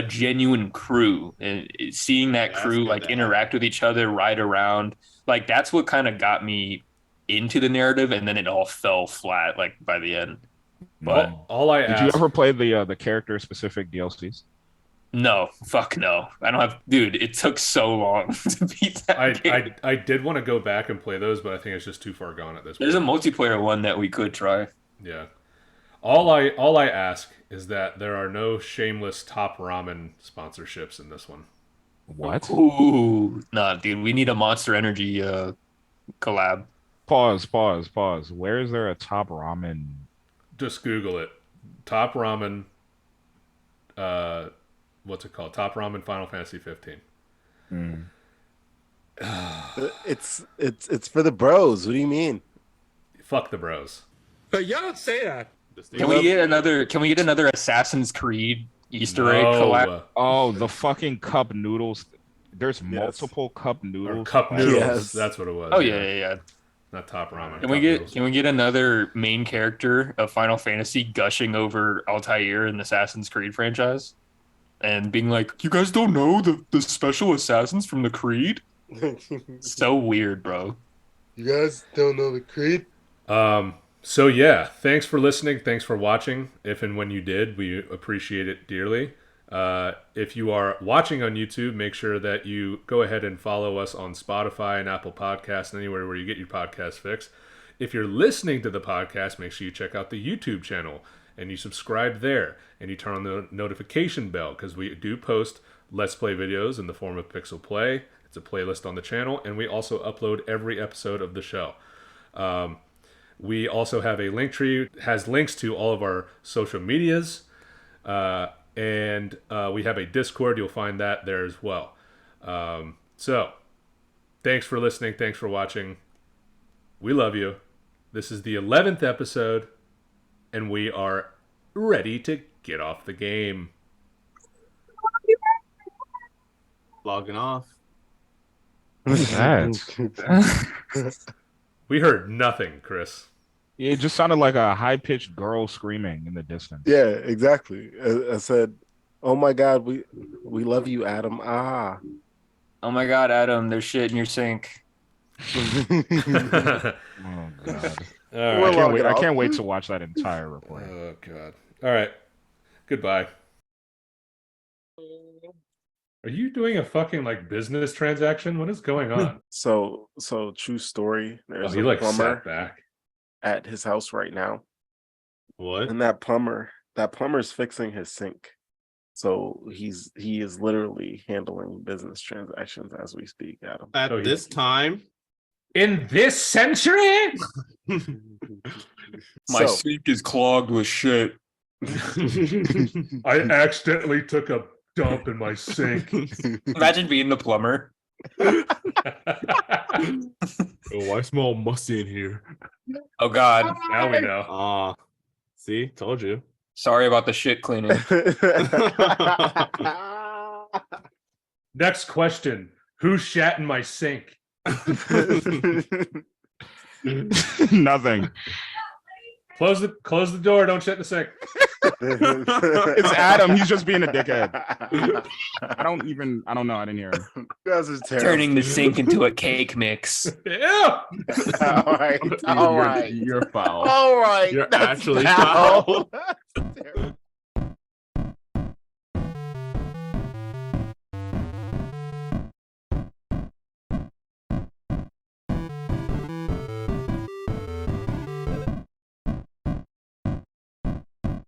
S6: genuine crew, and seeing that
S3: That's
S6: crew
S3: good
S6: like
S3: to
S6: interact with each other, ride around, like that's what kind of got me into the narrative, and then it all fell flat like by the end. But
S2: all I
S1: Did
S2: ask,
S1: you ever play the character specific DLCs?
S6: no, fuck no. I don't have, dude, it took so long to beat that game.
S2: I did want to go back and play those, but I think it's just too far gone at this point.
S6: There's a multiplayer one that we could try.
S2: Yeah. All I ask is that there are no shameless Top Ramen sponsorships in this one.
S1: What?
S6: Ooh, nah, dude, we need a Monster Energy collab.
S1: Pause. Where is there a top ramen?
S2: Just Google it. Top Ramen. What's it called? Top Ramen Final Fantasy 15.
S1: Mm.
S8: It's for the bros. What do you mean?
S2: Fuck the bros.
S3: Just
S6: Can we get another Assassin's Creed Easter egg
S2: No.
S6: collab?
S1: Oh, the fucking cup noodles. There's multiple cup
S2: Or
S1: noodles.
S2: cup noodles.
S8: Yes.
S2: That's what it was.
S6: Oh yeah.
S2: Not Top Ramen.
S6: Can we
S2: Cup
S6: get
S2: noodles.
S6: can we get another main character of Final Fantasy gushing over Altair in the Assassin's Creed franchise? And being like, you guys don't know the special assassins from the Creed? So weird, bro.
S4: You guys don't know the Creed?
S2: So yeah, thanks for listening. Thanks for watching. If and when you did, we appreciate it dearly. If you are watching on YouTube, make sure that you go ahead and follow us on Spotify and Apple Podcasts and anywhere where you get your podcast fix. If you're listening to the podcast, make sure you check out the YouTube channel and you subscribe there and you turn on the notification bell because we do post Let's Play videos in the form of Pixel Play. It's a playlist on the channel, and we also upload every episode of the show. We also have a link tree, has links to all of our social medias, and we have a Discord. You'll find that there as well. So, thanks for listening. Thanks for watching. We love you. This is the 11th episode, and we are ready to get off the game.
S3: logging off.
S1: What is that?
S2: We heard nothing, Chris.
S1: It just sounded like a high-pitched girl screaming in the distance.
S4: Yeah, exactly. I said, "Oh my God, we love you, Adam." Ah.
S6: Oh my God, Adam, there's shit in your sink.
S1: Oh God.
S2: All
S1: I
S2: right.
S1: can't wait. I can't wait to watch that entire report.
S2: Oh God. All right. Goodbye. Are you doing a fucking like business transaction? What is going on?
S4: So true story.
S2: Oh,
S4: There's
S2: he
S4: a
S2: like
S4: plumber
S2: sat back.
S4: at his house right now,
S3: What?
S4: and that plumber's fixing his sink. So he is literally handling business transactions as we speak, Adam.
S3: At
S2: Oh,
S3: this time,
S2: In this century?
S6: My
S4: So-
S6: sink is clogged with shit.
S2: I accidentally took a dump in my sink.
S6: Imagine being the plumber.
S3: oh, I smell musty in here.
S6: Oh God.
S2: Now we know.
S3: Ah, see, told you.
S6: Sorry about the shit cleaning.
S2: Next question. Who shat in my sink?
S1: Nothing.
S2: Close the door. Don't shut the sink.
S1: It's Adam. He's just being a dickhead. I don't know. I didn't hear him.
S4: You guys are terrible.
S6: Turning the sink into a cake mix.
S2: Yeah.
S4: All right. All right.
S1: You're foul.
S4: All right.
S3: You're
S4: that's
S3: actually
S4: foul.
S3: foul.
S4: That's terrible.